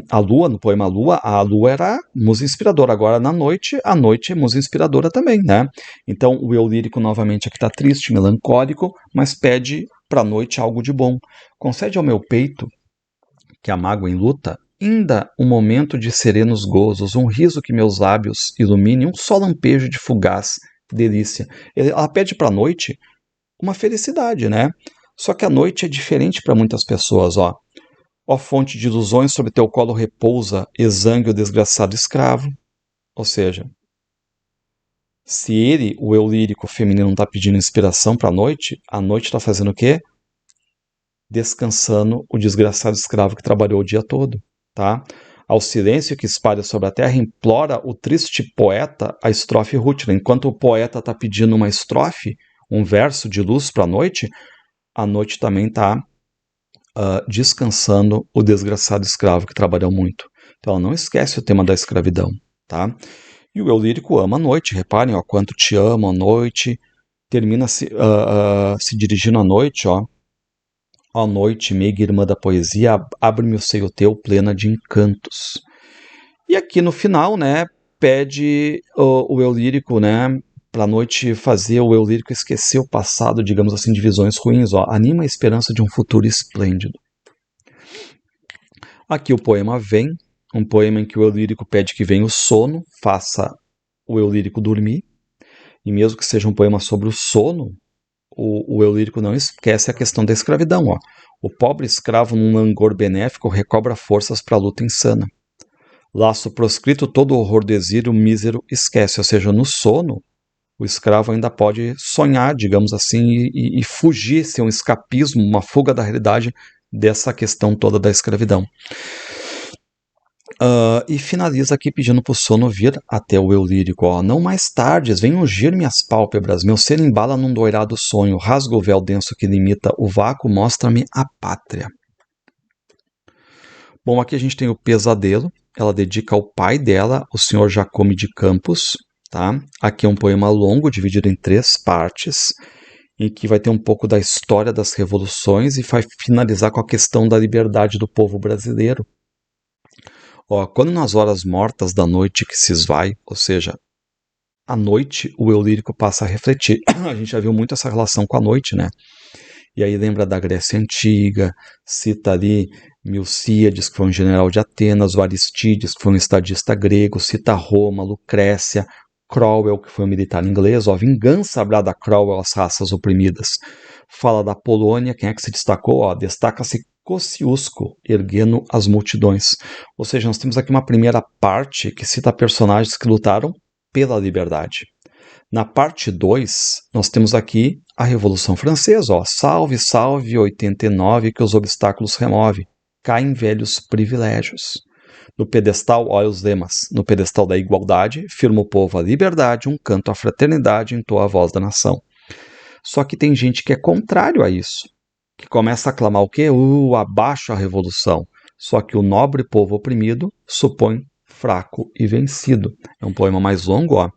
a lua, no poema Lua, a lua era musa inspiradora. Agora, na noite, a noite é musa inspiradora também, né? Então, o eu lírico novamente aqui está triste, melancólico, mas pede para a noite algo de bom. Concede ao meu peito, que a mágoa em luta, ainda um momento de serenos gozos, um riso que meus lábios ilumine, um só lampejo de fugaz delícia. Ela pede para a noite uma felicidade, né? Só que a noite é diferente para muitas pessoas, ó. Ó fonte de ilusões, sobre teu colo repousa, exangue o desgraçado escravo. Ou seja, se ele, o eu lírico feminino, está pedindo inspiração para a noite está fazendo o quê? Descansando o desgraçado escravo que trabalhou o dia todo, tá? Ao silêncio que espalha sobre a terra, implora o triste poeta a estrofe rútil. Enquanto o poeta está pedindo uma estrofe, um verso de luz para a noite também está descansando o desgraçado escravo que trabalhou muito. Então ela não esquece o tema da escravidão, tá? E o eu lírico ama a noite, reparem, ó, quanto te amo a noite, termina se dirigindo à noite, ó. Ó noite, meiga irmã da poesia, abre-me o seio teu, plena de encantos. E aqui no final, né, pede o eu lírico, né, para a noite fazer o eu lírico esquecer o passado, digamos assim, de visões ruins, ó, anima a esperança de um futuro esplêndido. Aqui o poema vem, um poema em que o eu lírico pede que venha o sono, faça o eu lírico dormir, e mesmo que seja um poema sobre o sono, o eu lírico não esquece a questão da escravidão, ó. O pobre escravo num langor benéfico recobra forças para a luta insana. Laço proscrito, todo o horror do exílio, mísero esquece, ou seja, no sono, o escravo ainda pode sonhar, digamos assim, e fugir, ser um escapismo, uma fuga da realidade dessa questão toda da escravidão. E finaliza aqui pedindo para o sono vir até o eu lírico. Ó. Não mais tardes, vem ungir minhas pálpebras, meu ser embala num doirado sonho, rasga o véu denso que limita o vácuo, mostra-me a pátria. Bom, aqui a gente tem o pesadelo, ela dedica ao pai dela, o senhor Jacome de Campos. Tá? Aqui é um poema longo, dividido em 3 partes, em que vai ter um pouco da história das revoluções e vai finalizar com a questão da liberdade do povo brasileiro. Ó, quando nas horas mortas da noite que se esvai, ou seja, à noite o eu lírico passa a refletir. A gente já viu muito essa relação com a noite, né? E aí lembra da Grécia Antiga, cita ali Milcíades, que foi um general de Atenas, o Aristides, que foi um estadista grego, cita Roma, Lucrécia, Cromwell, que foi um militar inglês, ó, vingança brada Cromwell às raças oprimidas. Fala da Polônia, quem é que se destacou? Ó, destaca-se Kosciuszko, erguendo as multidões. Ou seja, nós temos aqui uma primeira parte que cita personagens que lutaram pela liberdade. Na parte 2, nós temos aqui a Revolução Francesa. Ó, salve, salve, 89, que os obstáculos remove. Caem velhos privilégios. No pedestal, olha os lemas. No pedestal da igualdade, firma o povo a liberdade, um canto à fraternidade, entoa a voz da nação. Só que tem gente que é contrário a isso, que começa a clamar o quê? Abaixo a revolução. Só que o nobre povo oprimido supõe fraco e vencido. É um poema mais longo, ó.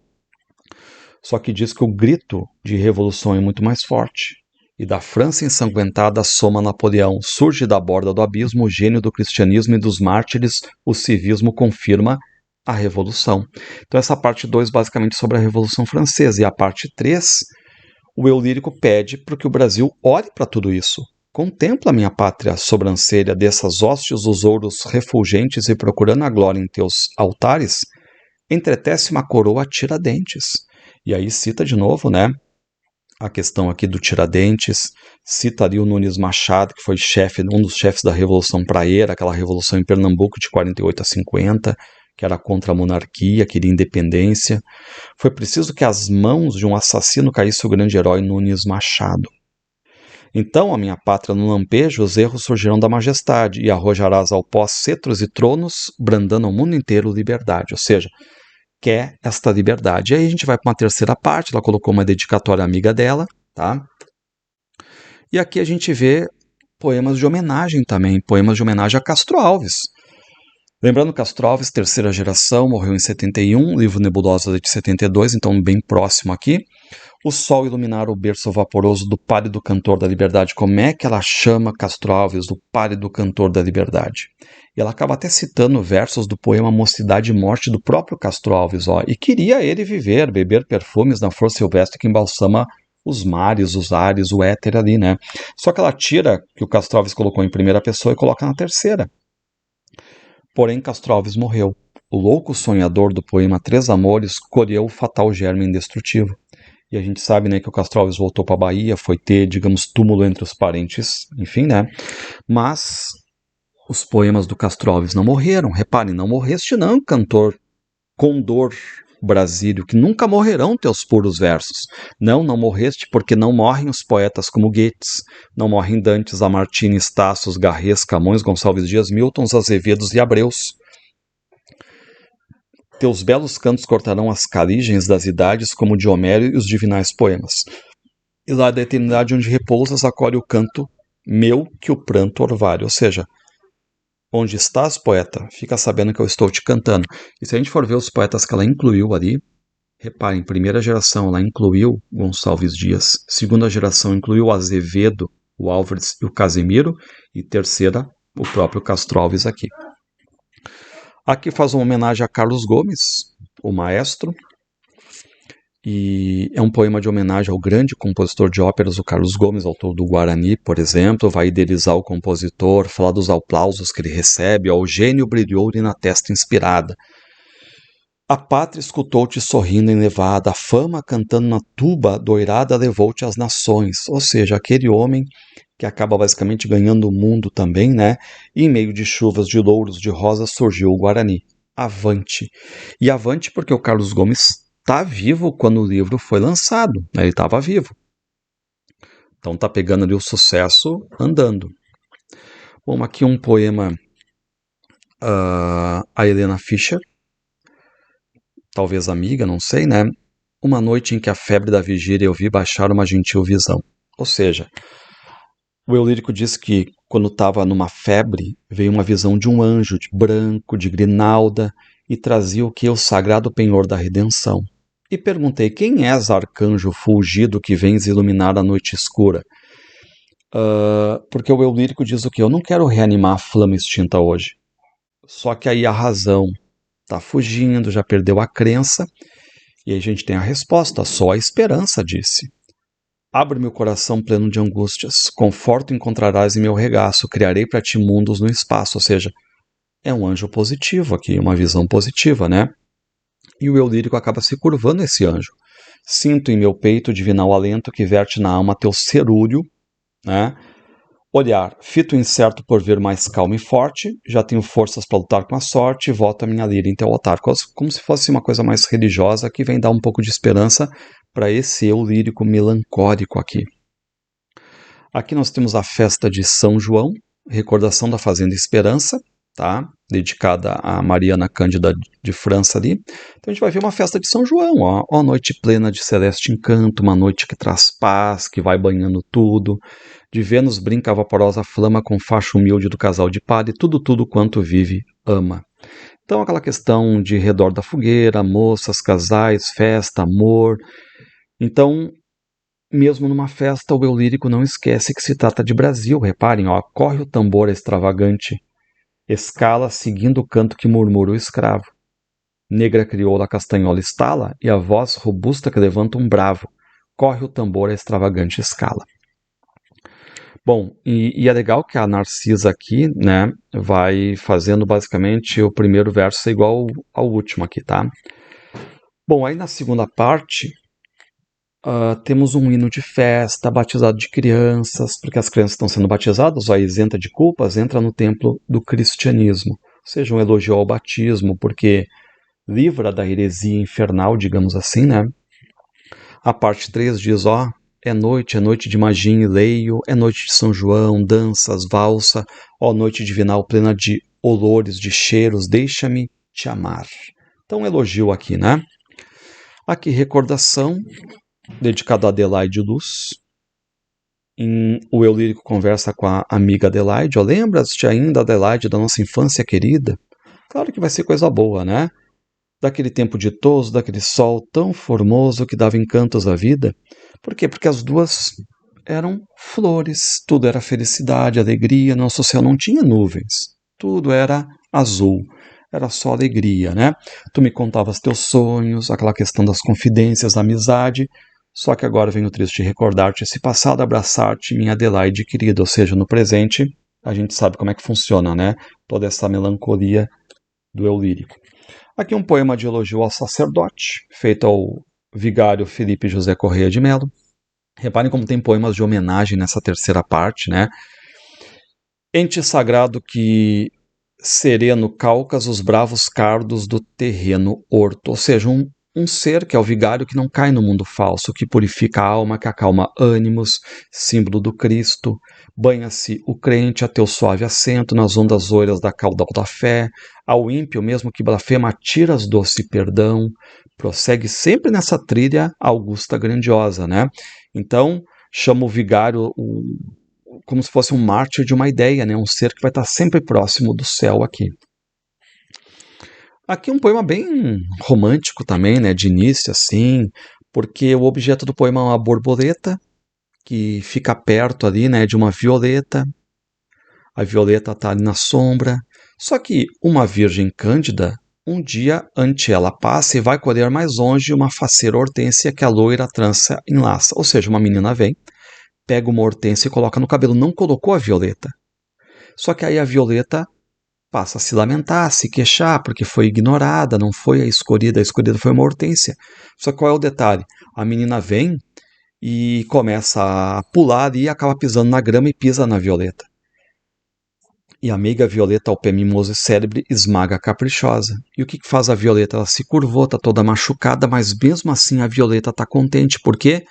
Só que diz que o grito de revolução é muito mais forte. E da França ensanguentada soma Napoleão, surge da borda do abismo o gênio do cristianismo e dos mártires, o civismo confirma a revolução. Então essa parte 2 basicamente sobre a Revolução Francesa, e a parte 3, o eu lírico pede para que o Brasil olhe para tudo isso. Contempla, minha pátria, sobrancelha dessas hostes dos ouros refulgentes e procurando a glória em teus altares, entretece uma coroa a tiradentes. E aí cita de novo, né, a questão aqui do Tiradentes, cita ali o Nunes Machado, que foi um dos chefes da Revolução Praeira, aquela revolução em Pernambuco de 48 a 50, que era contra a monarquia, queria independência. Foi preciso que as mãos de um assassino caísse o grande herói Nunes Machado. Então, a minha pátria no lampejo, os erros surgirão da majestade, e arrojarás ao pó cetros e tronos, brandando ao mundo inteiro liberdade. Ou seja, quer esta liberdade. E aí a gente vai para uma terceira parte, ela colocou uma dedicatória amiga dela, tá? E aqui a gente vê poemas de homenagem também, poemas de homenagem a Castro Alves. Lembrando, Castro Alves, terceira geração, morreu em 71, livro Nebulosa de 72, então bem próximo aqui. O sol iluminar o berço vaporoso do pálido cantor da liberdade. Como é que ela chama Castro Alves, do pálido cantor da liberdade? E ela acaba até citando versos do poema Mocidade e Morte do próprio Castro Alves. Ó, e queria ele viver, beber perfumes na flor silvestre que embalsama os mares, os ares, o éter ali, né? Só que ela tira que o Castro Alves colocou em primeira pessoa e coloca na terceira. Porém, Castro Alves morreu. O louco sonhador do poema Três Amores colheu o fatal germe indestrutível. E a gente sabe, né, que o Castro Alves voltou para a Bahia, foi ter, digamos, túmulo entre os parentes, enfim, né? Mas os poemas do Castro Alves não morreram. Reparem, não morreste não, cantor Condor Brasílio, que nunca morrerão teus puros versos. Não morreste porque não morrem os poetas como Goethes, não morrem Dantes, Lamartine, Tassos, Garrés, Camões, Gonçalves Dias, Miltons, Azevedos e Abreus. Teus belos cantos cortarão as caligens das idades, como o de Homero e os divinais poemas. E lá da eternidade onde repousas, acolhe o canto meu que o pranto orvalho. Ou seja, onde estás, poeta? Fica sabendo que eu estou te cantando. E se a gente for ver os poetas que ela incluiu ali, reparem, primeira geração ela incluiu Gonçalves Dias, segunda geração incluiu Azevedo, o Álvares e o Casimiro, e terceira, o próprio Castro Alves aqui. Aqui faz uma homenagem a Carlos Gomes, o maestro, e é um poema de homenagem ao grande compositor de óperas, o Carlos Gomes, autor do Guarani, por exemplo. Vai idealizar o compositor, falar dos aplausos que ele recebe, ó, o gênio brilhou-lhe na testa inspirada. A pátria escutou-te sorrindo enlevada, a fama cantando na tuba doirada levou-te às nações. Ou seja, aquele homem que acaba basicamente ganhando o mundo também, né? E em meio de chuvas de louros, de rosas, surgiu o Guarani. Avante. E avante porque o Carlos Gomes está vivo quando o livro foi lançado, né? Ele estava vivo. Então tá pegando ali o sucesso andando. Bom, aqui um poema a Helena Fischer, talvez amiga, não sei, né? Uma noite em que a febre da vigília eu vi baixar uma gentil visão. Ou seja, o eu lírico diz que quando estava numa febre, veio uma visão de um anjo de branco, de grinalda, e trazia o que? O sagrado penhor da redenção. E perguntei, quem és, arcanjo fulgido que vens iluminar a noite escura? Porque o eu lírico diz o quê? Eu não quero reanimar a flama extinta hoje. Só que aí a razão está fugindo, já perdeu a crença, e aí a gente tem a resposta, só a esperança, disse. Abre meu coração pleno de angústias, conforto encontrarás em meu regaço, criarei para ti mundos no espaço, ou seja, é um anjo positivo aqui, uma visão positiva, né? E o eu lírico acaba se curvando a esse anjo. Sinto em meu peito o divinal alento que verte na alma teu cerúleo, né? Olhar, fito incerto por ver mais calmo e forte, já tenho forças para lutar com a sorte, voto a minha lira em teu altar. Como se fosse uma coisa mais religiosa que vem dar um pouco de esperança para esse eu lírico melancólico aqui. Aqui nós temos a festa de São João, recordação da Fazenda Esperança, tá? Dedicada a Mariana Cândida de França ali. Então a gente vai ver uma festa de São João, ó, uma noite plena de celeste encanto, uma noite que traz paz, que vai banhando tudo. De Vênus brinca a vaporosa flama com facho humilde do casal de padre, tudo quanto vive, ama. Então aquela questão de redor da fogueira, moças, casais, festa, amor. Então, mesmo numa festa, o eu lírico não esquece que se trata de Brasil. Reparem, ó, corre o tambor extravagante, escala seguindo o canto que murmura o escravo. Negra crioula castanhola estala, e a voz robusta que levanta um bravo. Corre o tambor a extravagante escala. Bom, e é legal que a Narcisa aqui, né, vai fazendo basicamente o primeiro verso igual ao último aqui, tá? Bom, aí na segunda parte, temos um hino de festa, batizado de crianças, porque as crianças estão sendo batizadas, ó, isenta de culpas, entra no templo do cristianismo. Ou seja, um elogio ao batismo, porque livra da heresia infernal, digamos assim, né? A parte 3 diz, ó, é noite de magia e leio, é noite de São João, danças, valsa, ó, noite divinal plena de olores, de cheiros, deixa-me te amar. Então, um elogio aqui, né? Aqui, recordação, dedicado a Adelaide Luz. O eu lírico conversa com a amiga Adelaide. Lembras-te ainda, Adelaide, da nossa infância querida? Claro que vai ser coisa boa, né? Daquele tempo ditoso, daquele sol tão formoso que dava encantos à vida. Por quê? Porque as duas eram flores, tudo era felicidade, alegria, nosso céu não tinha nuvens, tudo era azul, era só alegria, né? Tu me contavas teus sonhos, aquela questão das confidências, da amizade, só que agora venho triste recordar-te esse passado, abraçar-te, minha Adelaide querida, ou seja, no presente, a gente sabe como é que funciona, né? Toda essa melancolia do eu lírico. Aqui um poema de elogio ao sacerdote, feito ao vigário Felipe José Correia de Melo. Reparem como tem poemas de homenagem nessa terceira parte, né? Ente sagrado que sereno calcas os bravos cardos do terreno horto, ou seja, um um ser que é o vigário que não cai no mundo falso, que purifica a alma, que acalma ânimos, símbolo do Cristo. Banha-se o crente a teu suave assento nas ondas oiras da caudal da fé. Ao ímpio, mesmo que blasfema, tiras doce perdão. Prossegue sempre nessa trilha augusta grandiosa, né? Então, chama o vigário como se fosse um mártir de uma ideia, né? Um ser que vai estar sempre próximo do céu aqui. Aqui um poema bem romântico também, né? De início, assim, porque o objeto do poema é uma borboleta que fica perto ali, né? De uma violeta. A violeta está ali na sombra. Só que uma virgem cândida, um dia ante ela passa e vai colher mais longe uma faceira hortência que a loira trança enlaça. Ou seja, uma menina vem, pega uma hortência e coloca no cabelo. Não colocou a violeta. Só que aí a violeta passa a se lamentar, a se queixar, porque foi ignorada, não foi a escolhida foi uma hortência. Só que qual é o detalhe? A menina vem e começa a pular ali e acaba pisando na grama e pisa na violeta. E a meiga violeta, ao pé mimoso e célebre, esmaga a caprichosa. E o que faz a violeta? Ela se curvou, está toda machucada, mas mesmo assim a violeta está contente. Por quê?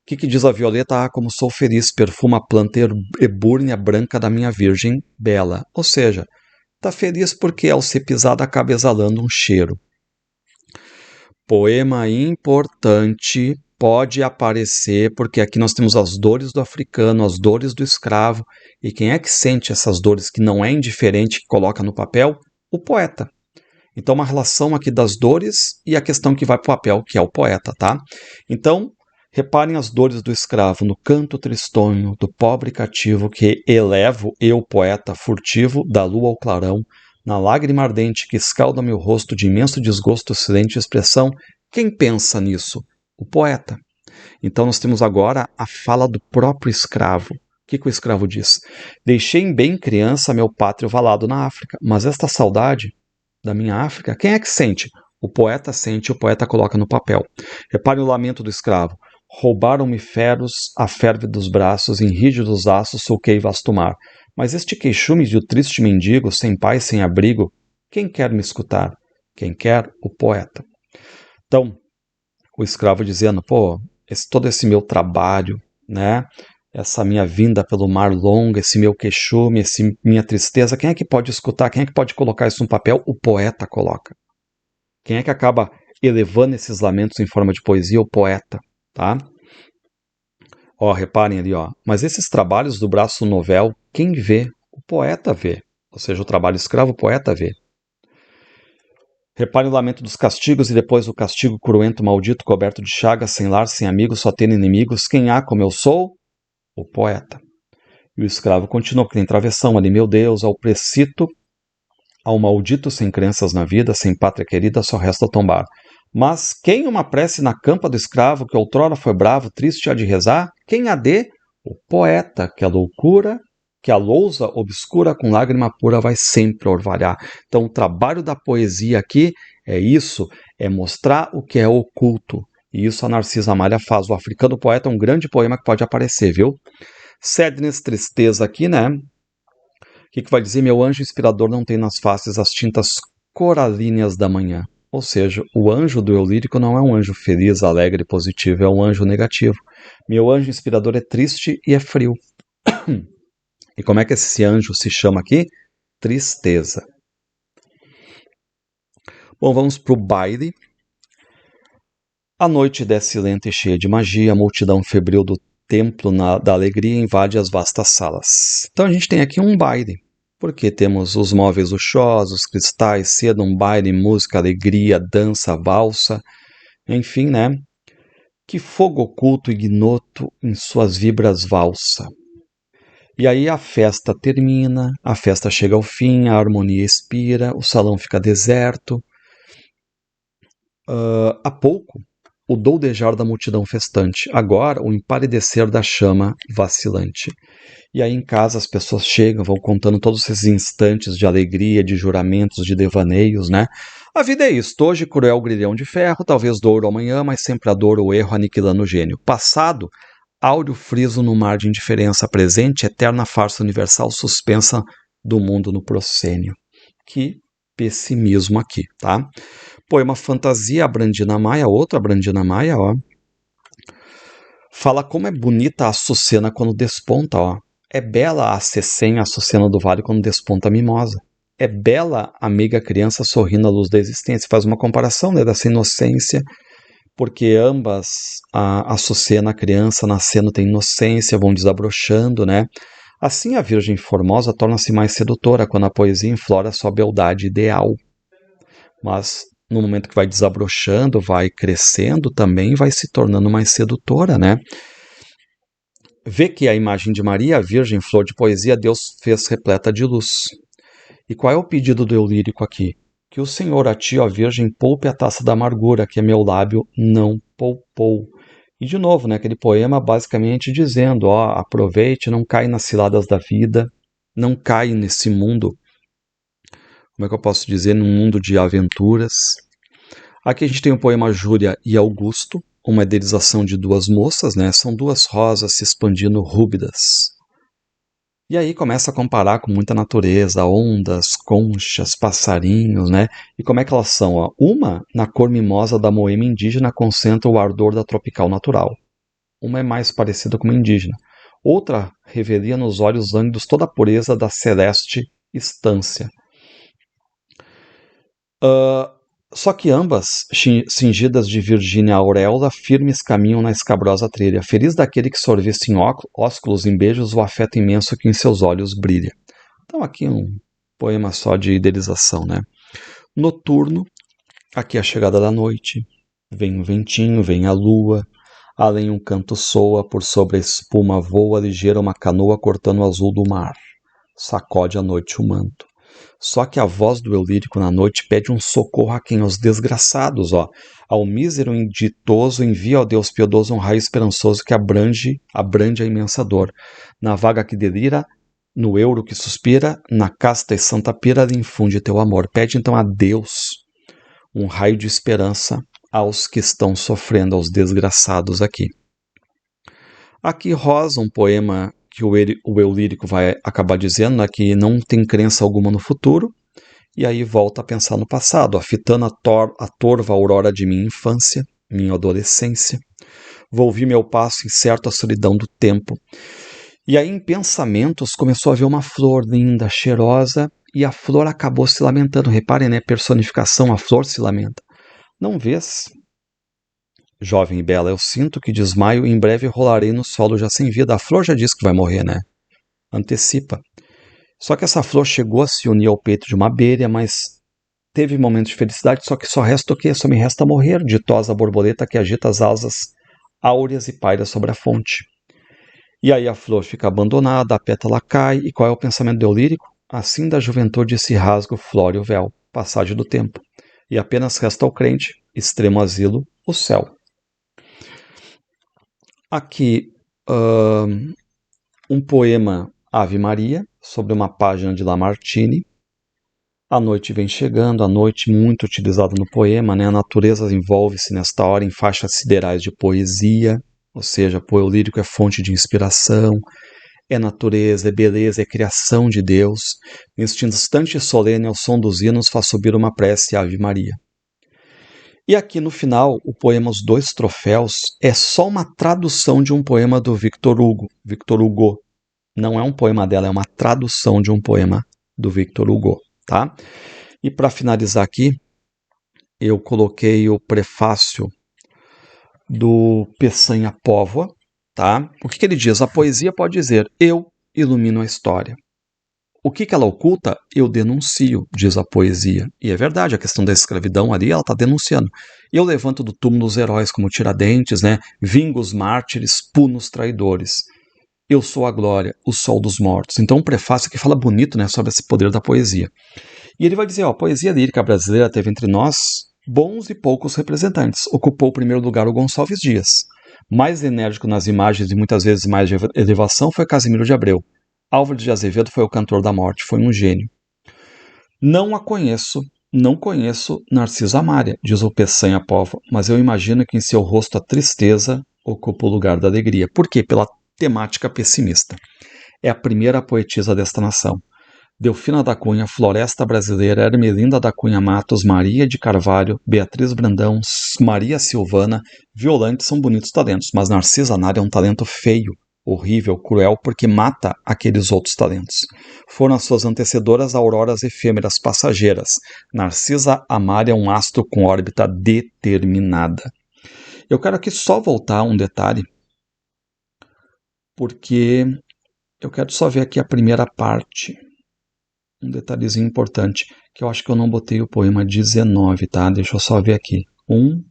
O que diz a violeta? Ah, como sou feliz, perfuma a planta ebúrnea branca da minha virgem bela. Ou seja, está feliz porque ao ser pisada acaba exalando um cheiro. Poema importante, pode aparecer, porque aqui nós temos as dores do africano, as dores do escravo, e quem é que sente essas dores que não é indiferente, que coloca no papel? O poeta. Então, uma relação aqui das dores e a questão que vai para o papel, que é o poeta, tá? Então, reparem as dores do escravo no canto tristonho do pobre cativo que elevo eu, poeta furtivo, da lua ao clarão, na lágrima ardente que escalda meu rosto de imenso desgosto, silente expressão. Quem pensa nisso? O poeta. Então nós temos agora a fala do próprio escravo. O que o escravo diz? Deixei em bem criança meu pátrio valado na África, mas esta saudade da minha África, quem é que sente? O poeta sente, o poeta coloca no papel. Repare o lamento do escravo. Roubaram-me feros, a ferve dos braços, em rígidos aços sulquei vasto mar. Mas este queixume de triste mendigo, sem pai, sem abrigo, quem quer me escutar? Quem quer? O poeta. Então, o escravo dizendo, todo esse meu trabalho, né? Essa minha vinda pelo mar longo, esse meu queixume, minha tristeza, quem é que pode escutar? Quem é que pode colocar isso no papel? O poeta coloca. Quem é que acaba elevando esses lamentos em forma de poesia? O poeta, tá? Reparem ali, mas esses trabalhos do braço novel, quem vê? O poeta vê. Ou seja, o trabalho escravo, o poeta vê. Reparem o lamento dos castigos e depois o castigo cruento, maldito, coberto de chagas, sem lar, sem amigos, só tendo inimigos. Quem há como eu sou? O poeta. E o escravo continua, que tem travessão ali, meu Deus, ao precito, ao maldito sem crenças na vida, sem pátria querida, só resta tombar. Mas quem uma prece na campa do escravo, que outrora foi bravo, triste, há de rezar? Quem há de? O poeta, que a loucura, que a lousa obscura com lágrima pura vai sempre orvalhar. Então o trabalho da poesia aqui é isso, é mostrar o que é oculto. E isso a Narcisa Amália faz. O Africano Poeta é um grande poema que pode aparecer, viu? Sadness, tristeza aqui, né? O que vai dizer? Meu anjo inspirador não tem nas faces as tintas coralíneas da manhã. Ou seja, o anjo do eu lírico não é um anjo feliz, alegre e positivo, é um anjo negativo. Meu anjo inspirador é triste e é frio. E como é que esse anjo se chama aqui? Tristeza. Bom, vamos para o baile. A noite desce lenta e cheia de magia, a multidão febril do templo da alegria invade as vastas salas. Então a gente tem aqui um baile, porque temos os móveis luxuosos, cristais, seda, um baile, música, alegria, dança, valsa, enfim, né? Que fogo oculto ignoto em suas vibras valsa. E aí a festa termina, a festa chega ao fim, a harmonia expira, o salão fica deserto. Há pouco, o doudejar da multidão festante, agora o empalidecer da chama vacilante. E aí em casa as pessoas chegam, vão contando todos esses instantes de alegria, de juramentos, de devaneios, né? A vida é isto, hoje cruel grilhão de ferro, talvez douro amanhã, mas sempre a dor ou erro aniquilando o gênio. Passado, áureo friso no mar de indiferença, presente, eterna farsa universal suspensa do mundo no proscênio. Que pessimismo aqui, tá? Poema Fantasia, a Brandina Maia, outra Brandina Maia, ó. Fala como é bonita a açucena quando desponta, ó. É bela a cecenha açucena do vale quando desponta a mimosa. É bela a meiga criança sorrindo à luz da existência. Faz uma comparação, né, dessa inocência, porque ambas, a açucena, a criança nascendo tem inocência, vão desabrochando, né? Assim a Virgem Formosa torna-se mais sedutora quando a poesia enflora sua beldade ideal. Mas no momento que vai desabrochando, vai crescendo, também vai se tornando mais sedutora, né? Vê que a imagem de Maria, a Virgem, flor de poesia, Deus fez repleta de luz. E qual é o pedido do eu lírico aqui? Que o Senhor a ti, ó Virgem, poupe a taça da amargura, que meu lábio não poupou. E de novo, né, aquele poema basicamente dizendo, ó, aproveite, não cai nas ciladas da vida, não cai nesse mundo, como é que eu posso dizer, num mundo de aventuras. Aqui a gente tem o poema Júlia e Augusto, uma idealização de duas moças, né? São duas rosas se expandindo rúbidas. E aí começa a comparar com muita natureza, ondas, conchas, passarinhos, né? E como é que elas são? Ó? Uma, na cor mimosa da moema indígena, concentra o ardor da tropical natural. Uma é mais parecida com uma indígena. Outra revelia nos olhos lânguidos toda a pureza da celeste estância. Só que ambas, cingidas de Virgínia auréola, firmes caminham na escabrosa trilha. Feliz daquele que sorveste em ósculos, em beijos, o afeto imenso que em seus olhos brilha. Então aqui um poema só de idealização, né? Noturno, aqui a chegada da noite. Vem um ventinho, vem a lua. Além um canto soa, por sobre a espuma voa ligeira uma canoa cortando o azul do mar. Sacode a noite o manto. Só que a voz do eu lírico na noite pede um socorro a quem? Aos desgraçados, ó. Ao mísero inditoso envia ao Deus piedoso um raio esperançoso que abrange a imensa dor. Na vaga que delira, no euro que suspira, na casta e santa pira lhe infunde teu amor. Pede então a Deus um raio de esperança aos que estão sofrendo, aos desgraçados aqui. Aqui Rosa, um poema que o eu lírico vai acabar dizendo, né, que não tem crença alguma no futuro, e aí volta a pensar no passado, afitando a torva aurora de minha infância, minha adolescência. Volvi meu passo incerto à solidão do tempo. E aí, em pensamentos, começou a ver uma flor linda, cheirosa, e a flor acabou se lamentando. Reparem, né? Personificação, a flor se lamenta. Não vês? Jovem e bela, eu sinto que desmaio e em breve rolarei no solo já sem vida. A flor já disse que vai morrer, né? Antecipa. Só que essa flor chegou a se unir ao peito de uma abelha, mas teve momentos de felicidade, só que só resta o quê? Só me resta morrer, ditosa a borboleta que agita as asas áureas e paira sobre a fonte. E aí a flor fica abandonada, a pétala cai, e qual é o pensamento do eu lírico? Assim da juventude se rasga o flório véu, passagem do tempo, e apenas resta ao crente, extremo asilo, o céu. Aqui, um poema Ave Maria, sobre uma página de Lamartine. A noite vem chegando, a noite muito utilizada no poema, né? A natureza envolve-se nesta hora em faixas siderais de poesia, ou seja, o eu lírico é fonte de inspiração, é natureza, é beleza, é criação de Deus. Neste instante solene, ao som dos hinos, faz subir uma prece Ave Maria. E aqui no final, o poema Os Dois Troféus é só uma tradução de um poema do Victor Hugo. Não é um poema dela, é uma tradução de um poema do Victor Hugo, tá? E para finalizar aqui, eu coloquei o prefácio do Peçanha Póvoa, tá? O que ele diz? A poesia pode dizer, eu ilumino a história. O que ela oculta, eu denuncio, diz a poesia. E é verdade, a questão da escravidão ali, ela está denunciando. Eu levanto do túmulo os heróis como Tiradentes, né? Vingo os mártires, puno os traidores. Eu sou a glória, o sol dos mortos. Então um prefácio que fala bonito, né, sobre esse poder da poesia. E ele vai dizer, ó, a poesia lírica brasileira teve entre nós bons e poucos representantes. Ocupou o primeiro lugar o Gonçalves Dias. Mais enérgico nas imagens e muitas vezes mais de elevação foi Casimiro de Abreu. Álvares de Azevedo foi o cantor da morte, foi um gênio. Não conheço Narcisa Amália, diz o Peçanha Póvoa, mas eu imagino que em seu rosto a tristeza ocupa o lugar da alegria. Por quê? Pela temática pessimista. É a primeira poetisa desta nação. Delfina da Cunha, Floresta Brasileira, Ermelinda da Cunha Matos, Maria de Carvalho, Beatriz Brandão, Maria Silvana, Violante são bonitos talentos, mas Narcisa Nari é um talento feio, horrível, cruel, porque mata aqueles outros talentos. Foram as suas antecedoras auroras efêmeras passageiras. Narcisa Amari é um astro com órbita determinada. Eu quero aqui só voltar um detalhe, porque eu quero só ver aqui a primeira parte. Um detalhezinho importante, que eu acho que eu não botei o poema 19, tá? Deixa eu só ver aqui. 11,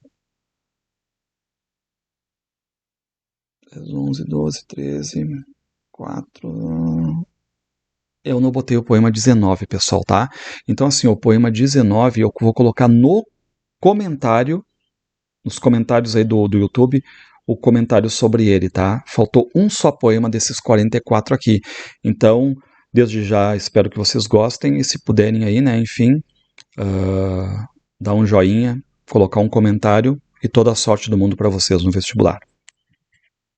12, 13, 4... Eu não botei o poema 19, pessoal, tá? Então, assim, o poema 19 eu vou colocar no comentário, nos comentários aí do YouTube, o comentário sobre ele, tá? Faltou um só poema desses 44 aqui. Então, desde já, espero que vocês gostem e se puderem aí, né, enfim, dar um joinha, colocar um comentário e toda a sorte do mundo para vocês no vestibular.